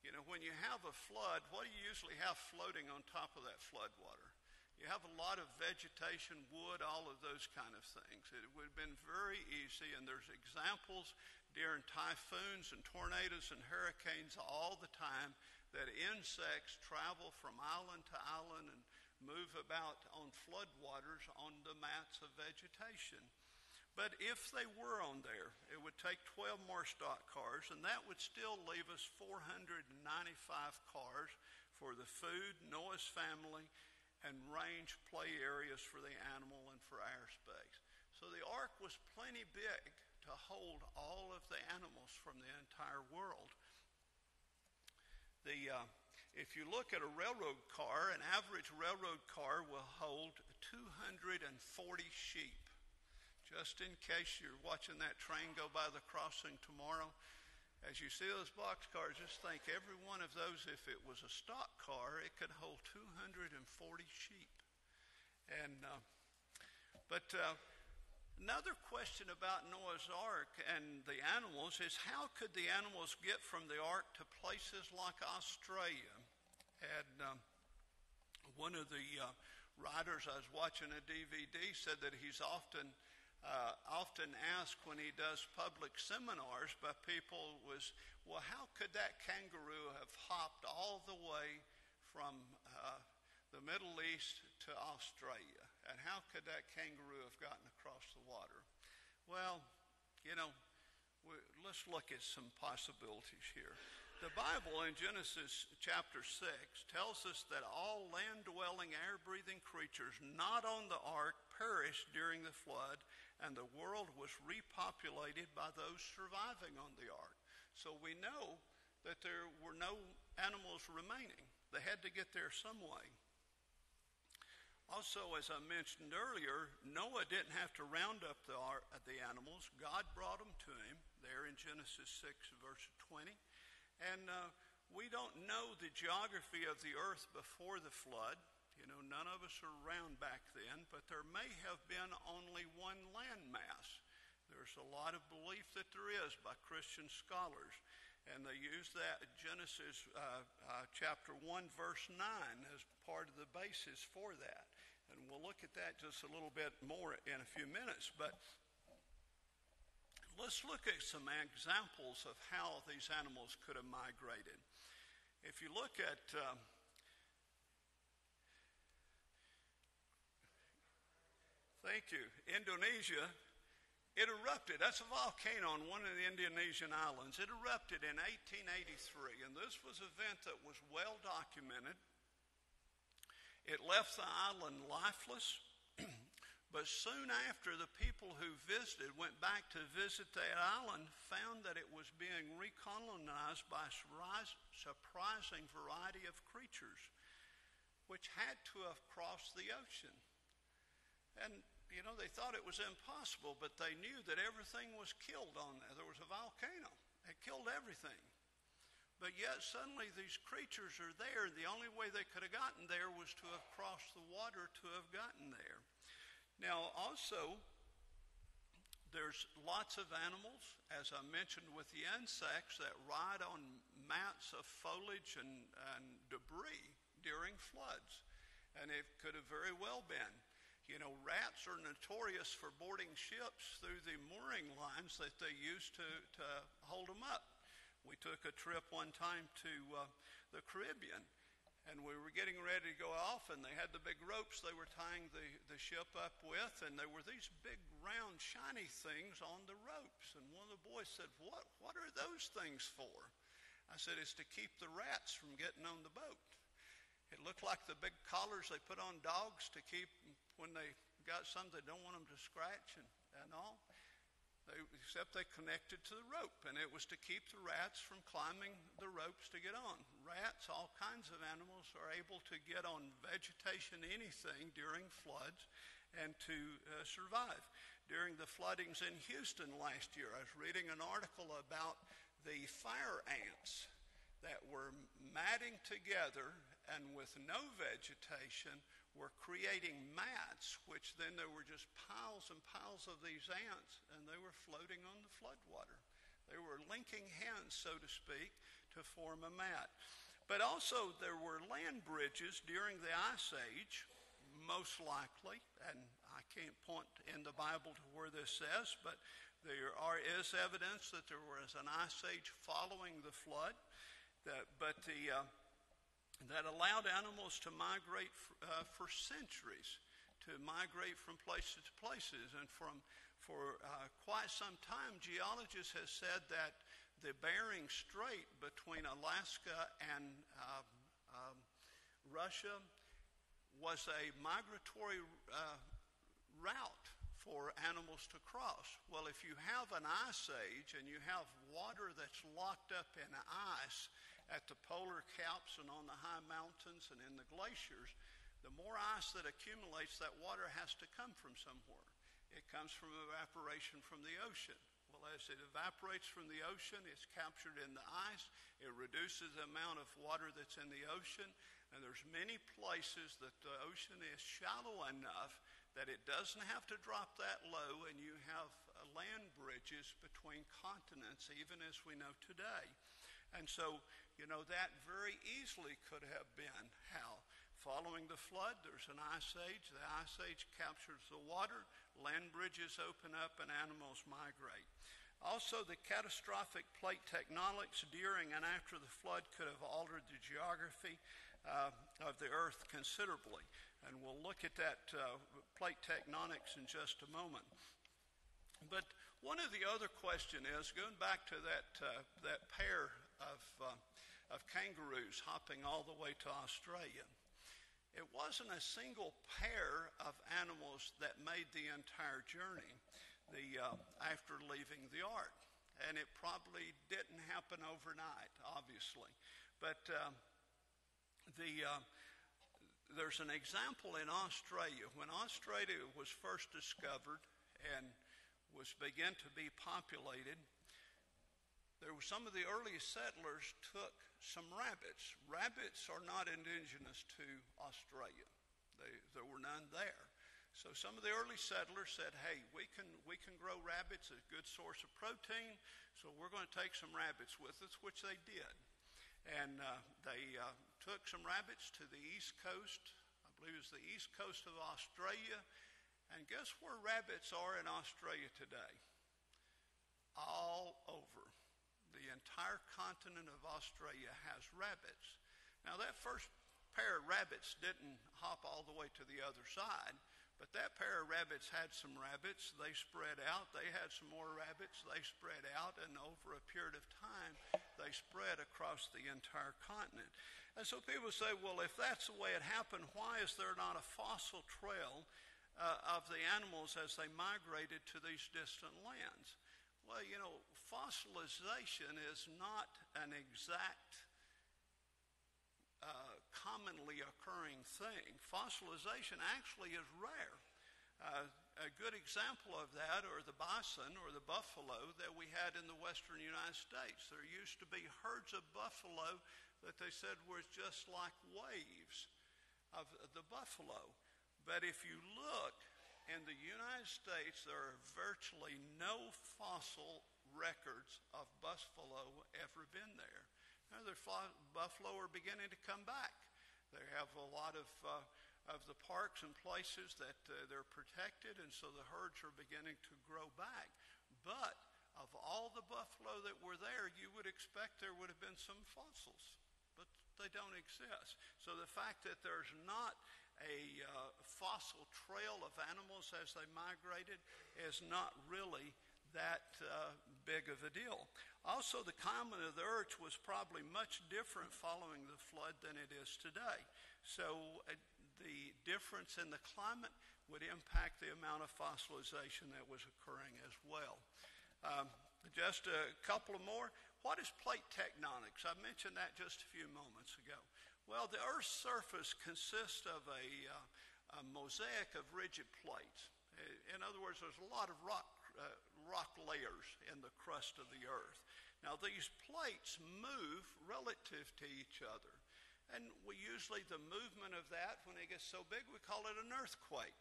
You know, when you have a flood, what do you usually have floating on top of that flood water? You have a lot of vegetation, wood, all of those kind of things. It would have been very easy, and there's examples during typhoons and tornadoes and hurricanes all the time that insects travel from island to island and move about on floodwaters on the mats of vegetation. But if they were on there, it would take 12 more stock cars, and that would still leave us 495 cars for the food, Noah's family, and range play areas for the animal and for our space. So the ark was plenty big to hold all of the animals from the entire world. If you look at a railroad car, an average railroad car will hold 240 sheep. Just in case you're watching that train go by the crossing tomorrow, as you see those boxcars, just think every one of those, if it was a stock car, it could hold 240 sheep. But another question about Noah's Ark and the animals is, how could the animals get from the ark to places like Australia? And one of the writers I was watching a DVD said that he's often asked when he does public seminars by people was, well, how could that kangaroo have hopped all the way from the Middle East to Australia? And how could that kangaroo have gotten across the water? Well, you know, let's look at some possibilities here. The Bible in Genesis chapter 6 tells us that all land-dwelling, air-breathing creatures not on the ark perished during the flood, and the world was repopulated by those surviving on the ark. So we know that there were no animals remaining. They had to get there some way. Also, as I mentioned earlier, Noah didn't have to round up the animals. God brought them to him there in Genesis 6, verse 20. And we don't know the geography of the earth before the flood. You know, none of us are around back then, but there may have been only one landmass. There's a lot of belief that there is by Christian scholars. And they use that Genesis chapter 1, verse 9 as part of the basis for that. And we'll look at that just a little bit more in a few minutes. But let's look at some examples of how these animals could have migrated. If you look at thank you, Indonesia, It erupted. That's a volcano on one of the Indonesian islands. It erupted in 1883, and this was an event that was well documented. It left the island lifeless, but soon after, the people who visited went back to visit that island, found that it was being recolonized by a surprising variety of creatures, which had to have crossed the ocean. And they thought it was impossible, but they knew that everything was killed on there. There was a volcano. It killed everything. But yet suddenly these creatures are there. The only way they could have gotten there was to have crossed the water to have gotten there. Now also, there's lots of animals, as I mentioned with the insects, that ride on mats of foliage and debris during floods. And it could have very well been. Rats are notorious for boarding ships through the mooring lines that they use to hold them up. We took a trip one time to the Caribbean, and we were getting ready to go off, and they had the big ropes they were tying the ship up with, and there were these big, round, shiny things on the ropes. And one of the boys said, what are those things for? I said, it's to keep the rats from getting on the boat. It looked like the big collars they put on dogs to keep when they got something they don't want them to scratch and all. Except they connected to the rope, and it was to keep the rats from climbing the ropes to get on. Rats, all kinds of animals, are able to get on vegetation, anything, during floods and to survive. During the floodings in Houston last year, I was reading an article about the fire ants that were matting together and with no vegetation were creating mats, which then there were just piles and piles of these ants, and they were floating on the floodwater. They were linking hands, so to speak, to form a mat. But also there were land bridges during the Ice Age, most likely, and I can't point in the Bible to where this says, but there is evidence that there was an Ice Age following the flood, that allowed animals to migrate for centuries, to migrate from places to places. And for quite some time, geologists have said that the Bering Strait between Alaska and Russia was a migratory route for animals to cross. Well, if you have an ice age and you have water that's locked up in ice at the polar caps and on the high mountains and in the glaciers, the more ice that accumulates, that water has to come from somewhere. It comes from evaporation from the ocean. Well, as it evaporates from the ocean, it's captured in the ice. It reduces the amount of water that's in the ocean, and there's many places that the ocean is shallow enough that it doesn't have to drop that low, and you have land bridges between continents, even as we know today. And so, that very easily could have been how. Following the flood, there's an ice age. The ice age captures the water, land bridges open up, and animals migrate. Also, the catastrophic plate tectonics during and after the flood could have altered the geography of the earth considerably. And we'll look at that plate tectonics in just a moment. But one of the other questions is, going back to that pair of kangaroos hopping all the way to Australia, it wasn't a single pair of animals that made the entire journey after leaving the ark. And it probably didn't happen overnight, obviously. But there's an example in Australia. When Australia was first discovered and began to be populated, there were some of the earliest settlers took some rabbits. Rabbits are not indigenous to Australia. There were none there. So some of the early settlers said, hey, we can grow rabbits, a good source of protein, so we're going to take some rabbits with us, which they did. And they took some rabbits to the east coast, I believe it was the east coast of Australia, and guess where rabbits are in Australia today? All over. The entire continent of Australia has rabbits. Now, that first pair of rabbits didn't hop all the way to the other side, But that pair of rabbits had some rabbits. They spread out. They had some more rabbits. They spread out. And over a period of time, they spread across the entire continent. And so people say, well, if that's the way it happened, why is there not a fossil trail of the animals as they migrated to these distant lands? Well, fossilization is not an exact commonly occurring thing. Fossilization actually is rare. A good example of that are the bison or the buffalo that we had in the western United States. There used to be herds of buffalo that they said were just like waves of the buffalo. But if you look in the United States, there are virtually no fossil records of buffalo ever been there. Now, the buffalo are beginning to come back. They have a lot of the parks and places that they're protected, and so the herds are beginning to grow back. But of all the buffalo that were there, you would expect there would have been some fossils, but they don't exist. So the fact that there's not a fossil trail of animals as they migrated is not really that big of a deal. Also, the climate of the earth was probably much different following the flood than it is today. So the difference in the climate would impact the amount of fossilization that was occurring as well. Just a couple of more. What is plate tectonics? I mentioned that just a few moments ago. Well, the Earth's surface consists of a mosaic of rigid plates. In other words, there's a lot of rock layers in the crust of the Earth. Now, these plates move relative to each other. And the movement of that, when it gets so big, we call it an earthquake.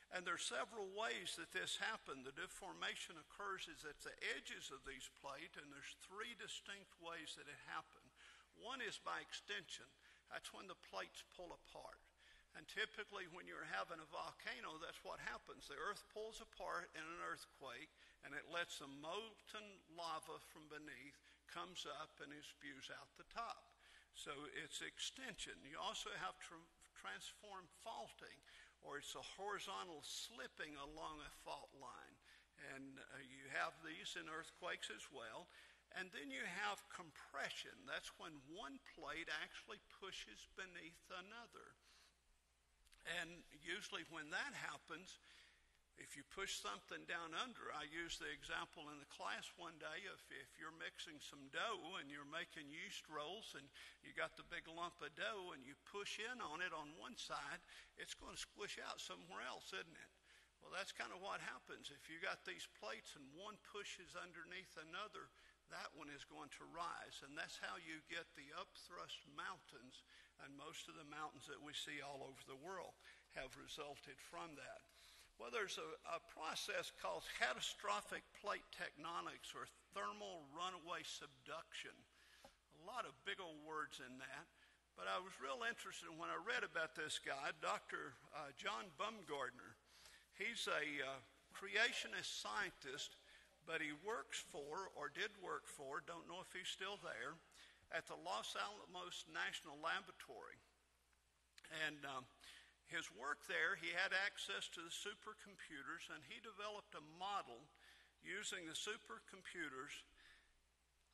And there are several ways that this happens. The deformation occurs is at the edges of these plates, and there's three distinct ways that it happens. One is by extension. That's when the plates pull apart. And typically when you're having a volcano, that's what happens. The earth pulls apart in an earthquake, and it lets the molten lava from beneath comes up and it spews out the top. So it's extension. You also have transform faulting, or it's a horizontal slipping along a fault line. And you have these in earthquakes as well. And then you have compression. That's when one plate actually pushes beneath another. And usually when that happens, if you push something down under, I used the example in the class one day of if you're mixing some dough and you're making yeast rolls and you got the big lump of dough and you push in on it on one side, it's going to squish out somewhere else, isn't it? Well, that's kind of what happens. If you got these plates and one pushes underneath another, that one is going to rise. And that's how you get the upthrust mountains. And most of the mountains that we see all over the world have resulted from that. Well, there's a process called catastrophic plate tectonics, or thermal runaway subduction. A lot of big old words in that. But I was real interested when I read about this guy, Dr. John Bumgardner. He's a creationist scientist, but he works for, or did work for, don't know if he's still there, at the Los Alamos National Laboratory. And his work there, he had access to the supercomputers, and he developed a model using the supercomputers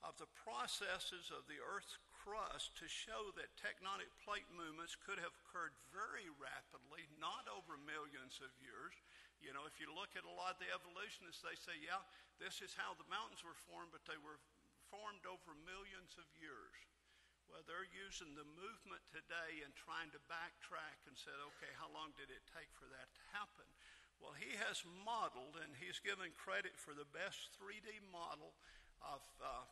of the processes of the Earth's crust to show that tectonic plate movements could have occurred very rapidly, not over millions of years. You know, if you look at a lot of the evolutionists, they say, yeah, this is how the mountains were formed, but they were formed over millions of years. Well, they're using the movement today and trying to backtrack and said, okay, how long did it take for that to happen? Well, he has modeled, and he's given credit for the best 3D model of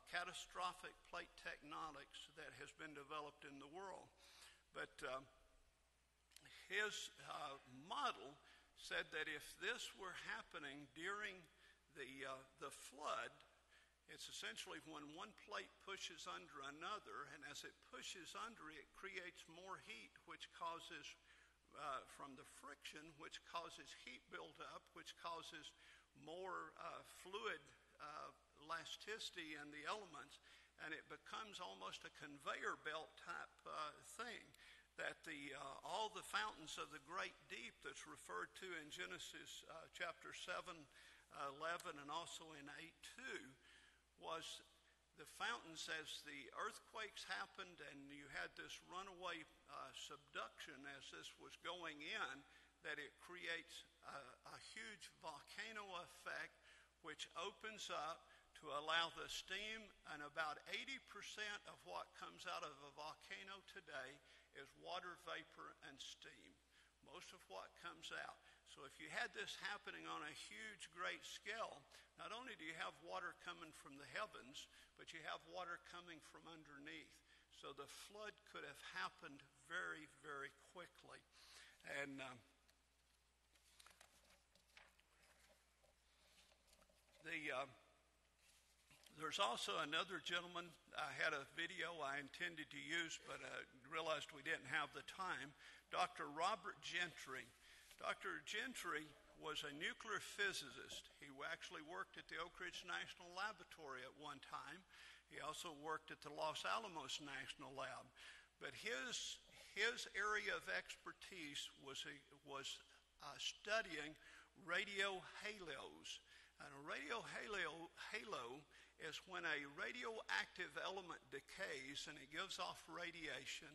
catastrophic plate tectonics that has been developed in the world. But his model said that if this were happening during the flood, it's essentially when one plate pushes under another, and as it pushes under, it creates more heat, which causes, from the friction, which causes heat buildup, which causes more fluid elasticity in the elements, and it becomes almost a conveyor belt type thing. that all the fountains of the great deep that's referred to in Genesis chapter 7, 11, and also in 8:2 was the fountains as the earthquakes happened and you had this runaway subduction as this was going in, that it creates a huge volcano effect which opens up to allow the steam, and about 80% of what comes out of a volcano today is water vapor and steam. Most of what comes out. So if you had this happening on a huge, great scale, not only do you have water coming from the heavens, but you have water coming from underneath. So the flood could have happened very, very quickly. And there's also another gentleman. I had a video I intended to use, but realized we didn't have the time. Dr. Robert Gentry. Dr. Gentry was a nuclear physicist. He actually worked at the Oak Ridge National Laboratory at one time. He also worked at the Los Alamos National Lab. But his area of expertise was studying radio halos. And a radio halo is when a radioactive element decays and it gives off radiation,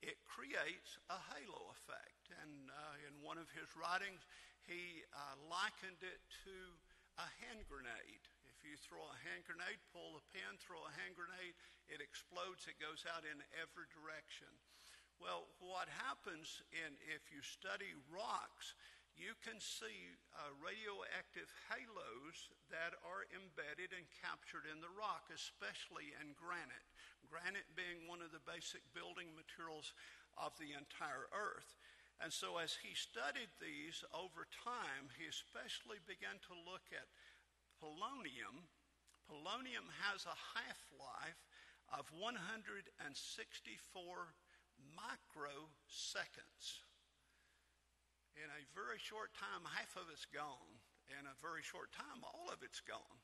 it creates a halo effect. And in one of his writings, he likened it to a hand grenade. If you throw a hand grenade, pull the pin, throw a hand grenade, it explodes, it goes out in every direction. Well, what happens if you study rocks, you can see radioactive halos that are embedded and captured in the rock, especially in granite. Granite being one of the basic building materials of the entire earth. And so as he studied these over time, he especially began to look at polonium. Polonium has a half-life of 164 microseconds. In a very short time, half of it's gone. In a very short time, all of it's gone.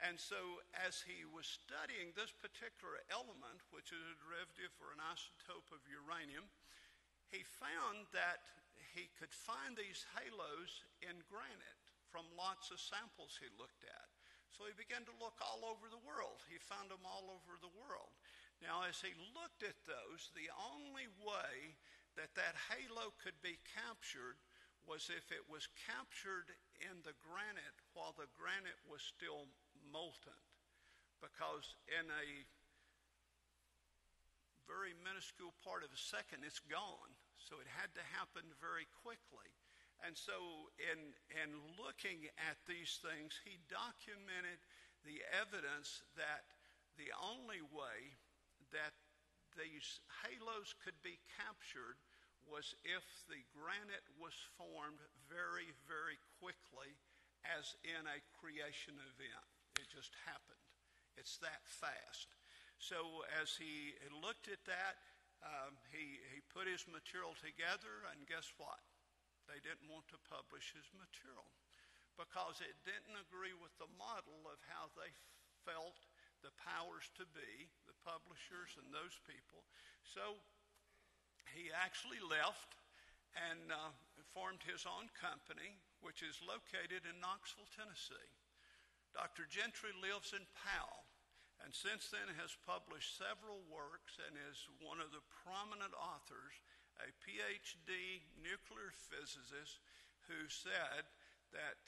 And so as he was studying this particular element, which is a derivative or an isotope of uranium, he found that he could find these halos in granite from lots of samples he looked at. So he began to look all over the world. He found them all over the world. Now, as he looked at those, the only way that halo could be captured was if it was captured in the granite while the granite was still molten. Because in a very minuscule part of a second, it's gone. So it had to happen very quickly. And so in looking at these things, he documented the evidence that the only way that these halos could be captured was if the granite was formed very, very quickly, as in a creation event. It just happened. It's that fast. So as he looked at that, he put his material together, and guess what? They didn't want to publish his material because it didn't agree with the model of how they felt the powers to be, the publishers and those people. So he actually left and formed his own company, which is located in Knoxville, Tennessee. Dr. Gentry lives in Powell, and since then has published several works and is one of the prominent authors, a PhD nuclear physicist who said that,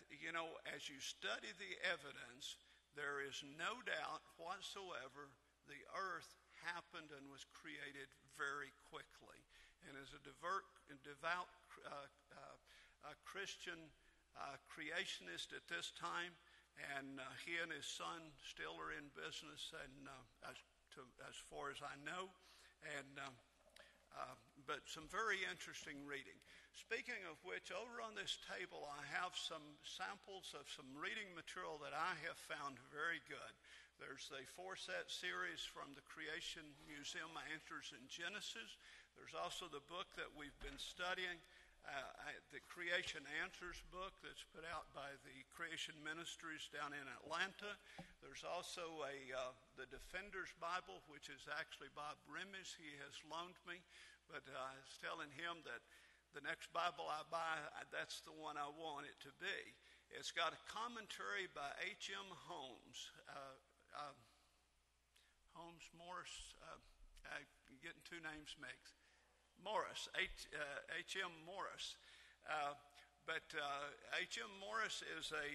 as you study the evidence, there is no doubt whatsoever the earth happened and was created very quickly. And as a devout Christian creationist at this time, and he and his son still are in business, and as far as I know, but some very interesting reading. Speaking of which, over on this table I have some samples of some reading material that I have found very good. There's a 4-set series from the Creation Museum, Answers in Genesis. There's also the book that we've been studying, the Creation Answers book that's put out by the Creation Ministries down in Atlanta. There's also the Defender's Bible, which is actually Bob Remy's. He has loaned me. But I was telling him that the next Bible I buy, that's the one I want it to be. It's got a commentary by H.M. Holmes. Holmes Morris, I'm getting two names mixed. Morris, H.M. Morris. But H.M. Morris is a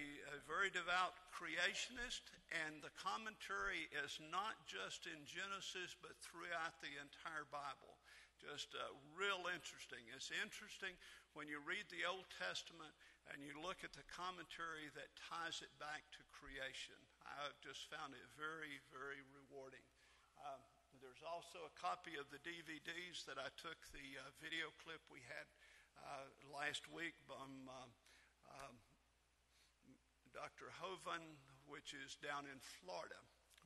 very devout creationist, and the commentary is not just in Genesis, but throughout the entire Bible. Just real interesting. It's interesting when you read the Old Testament and you look at the commentary that ties it back to creation. I've just found it very, very rewarding. There's also a copy of the DVDs that I took the video clip we had last week from Dr. Hovan, which is down in Florida.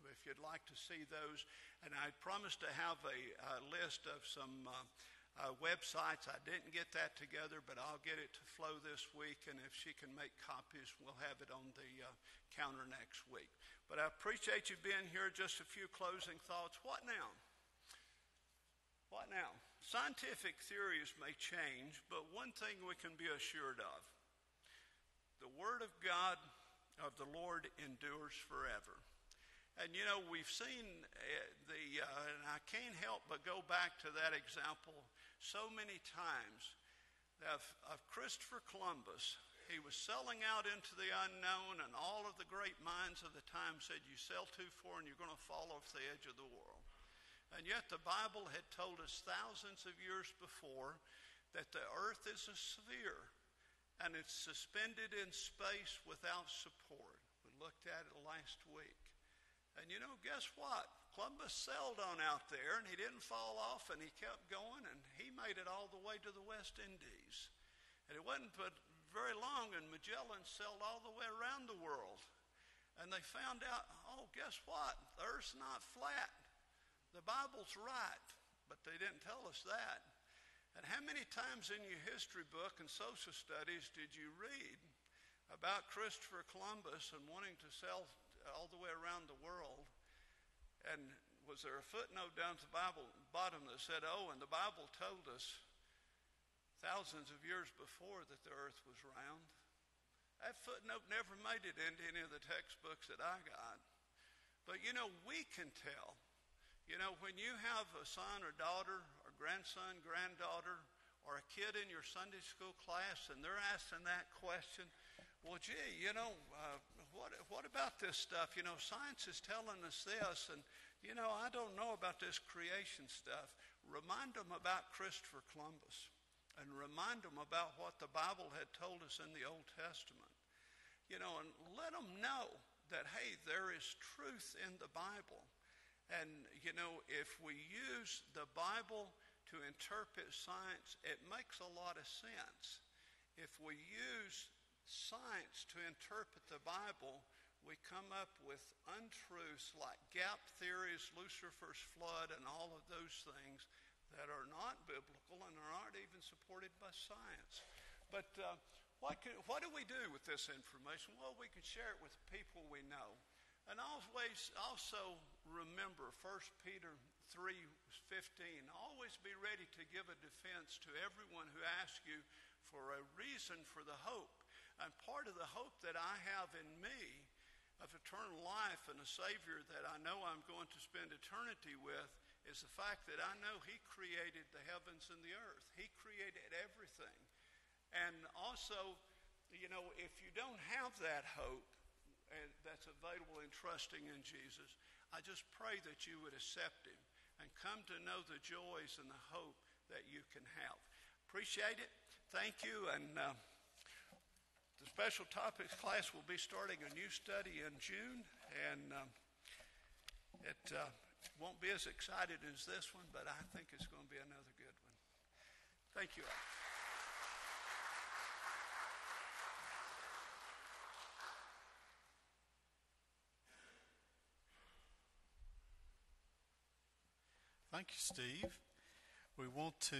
If you'd like to see those, and I promised to have a list of some websites. I didn't get that together, but I'll get it to Flo this week, and if she can make copies, we'll have it on the counter next week. But I appreciate you being here. Just a few closing thoughts. What now? What now? Scientific theories may change, but one thing we can be assured of: the Word of God, of the Lord, endures forever. And you know, we've seen and I can't help but go back to that example so many times of Christopher Columbus. He was selling out into the unknown, and all of the great minds of the time said, you sell too far and you're going to fall off the edge of the world. And yet the Bible had told us thousands of years before that the earth is a sphere and it's suspended in space without support. We looked at it last week. And you know, guess what? Columbus sailed on out there, and he didn't fall off, and he kept going, and he made it all the way to the West Indies. And it wasn't but very long, and Magellan sailed all the way around the world. And they found out, oh, guess what? The earth's not flat. The Bible's right, but they didn't tell us that. And how many times in your history book and social studies did you read about Christopher Columbus and wanting to sail all the way around the world? And was there a footnote down at the Bible bottom that said, oh, and the Bible told us thousands of years before that the earth was round? That footnote never made it into any of the textbooks that I got. But you know, we can tell. You know, when you have a son or daughter or grandson, granddaughter, or a kid in your Sunday school class, and they're asking that question, well, gee, you know, what about this stuff? You know, science is telling us this, and, you know, I don't know about this creation stuff. Remind them about Christopher Columbus, and remind them about what the Bible had told us in the Old Testament. You know, and let them know that, hey, there is truth in the Bible. And, you know, if we use the Bible to interpret science, it makes a lot of sense. If we use science to interpret the Bible, we come up with untruths like gap theories, Lucifer's flood, and all of those things that are not biblical and aren't even supported by science. But what do we do with this information? Well, we can share it with people we know. And always also remember 1 Peter 3:15. Always be ready to give a defense to everyone who asks you for a reason for the hope. And part of the hope that I have in me of eternal life and a Savior that I know I'm going to spend eternity with is the fact that I know He created the heavens and the earth. He created everything. And also, you know, if you don't have that hope that's available in trusting in Jesus, I just pray that you would accept Him and come to know the joys and the hope that you can have. Appreciate it. Thank you. And the special topics class will be starting a new study in June, and it won't be as exciting as this one, but I think it's going to be another good one. Thank you all. Thank you, Steve. We want to,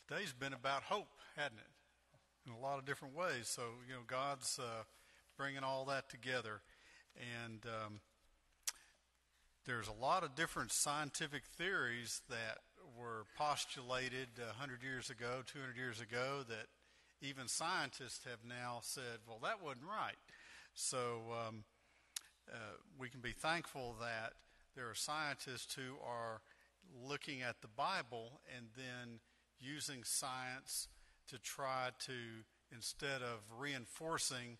today's been about hope, hasn't it? In a lot of different ways. So, you know, God's bringing all that together. And there's a lot of different scientific theories that were postulated 100 years ago, 200 years ago, that even scientists have now said, well, that wasn't right. So we can be thankful that there are scientists who are looking at the Bible and then using science to try to, instead of reinforcing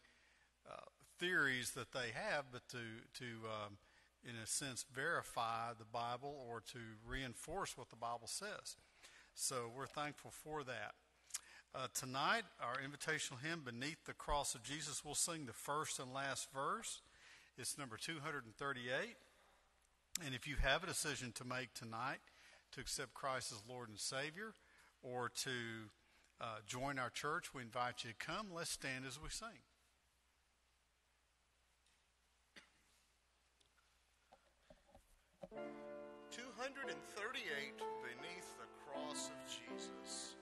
theories that they have, but to in a sense, verify the Bible or to reinforce what the Bible says. So we're thankful for that. Tonight, our invitational hymn, Beneath the Cross of Jesus, we'll sing the first and last verse. It's number 238. And if you have a decision to make tonight to accept Christ as Lord and Savior or to join our church, we invite you to come. Let's stand as we sing. 238, Beneath the Cross of Jesus.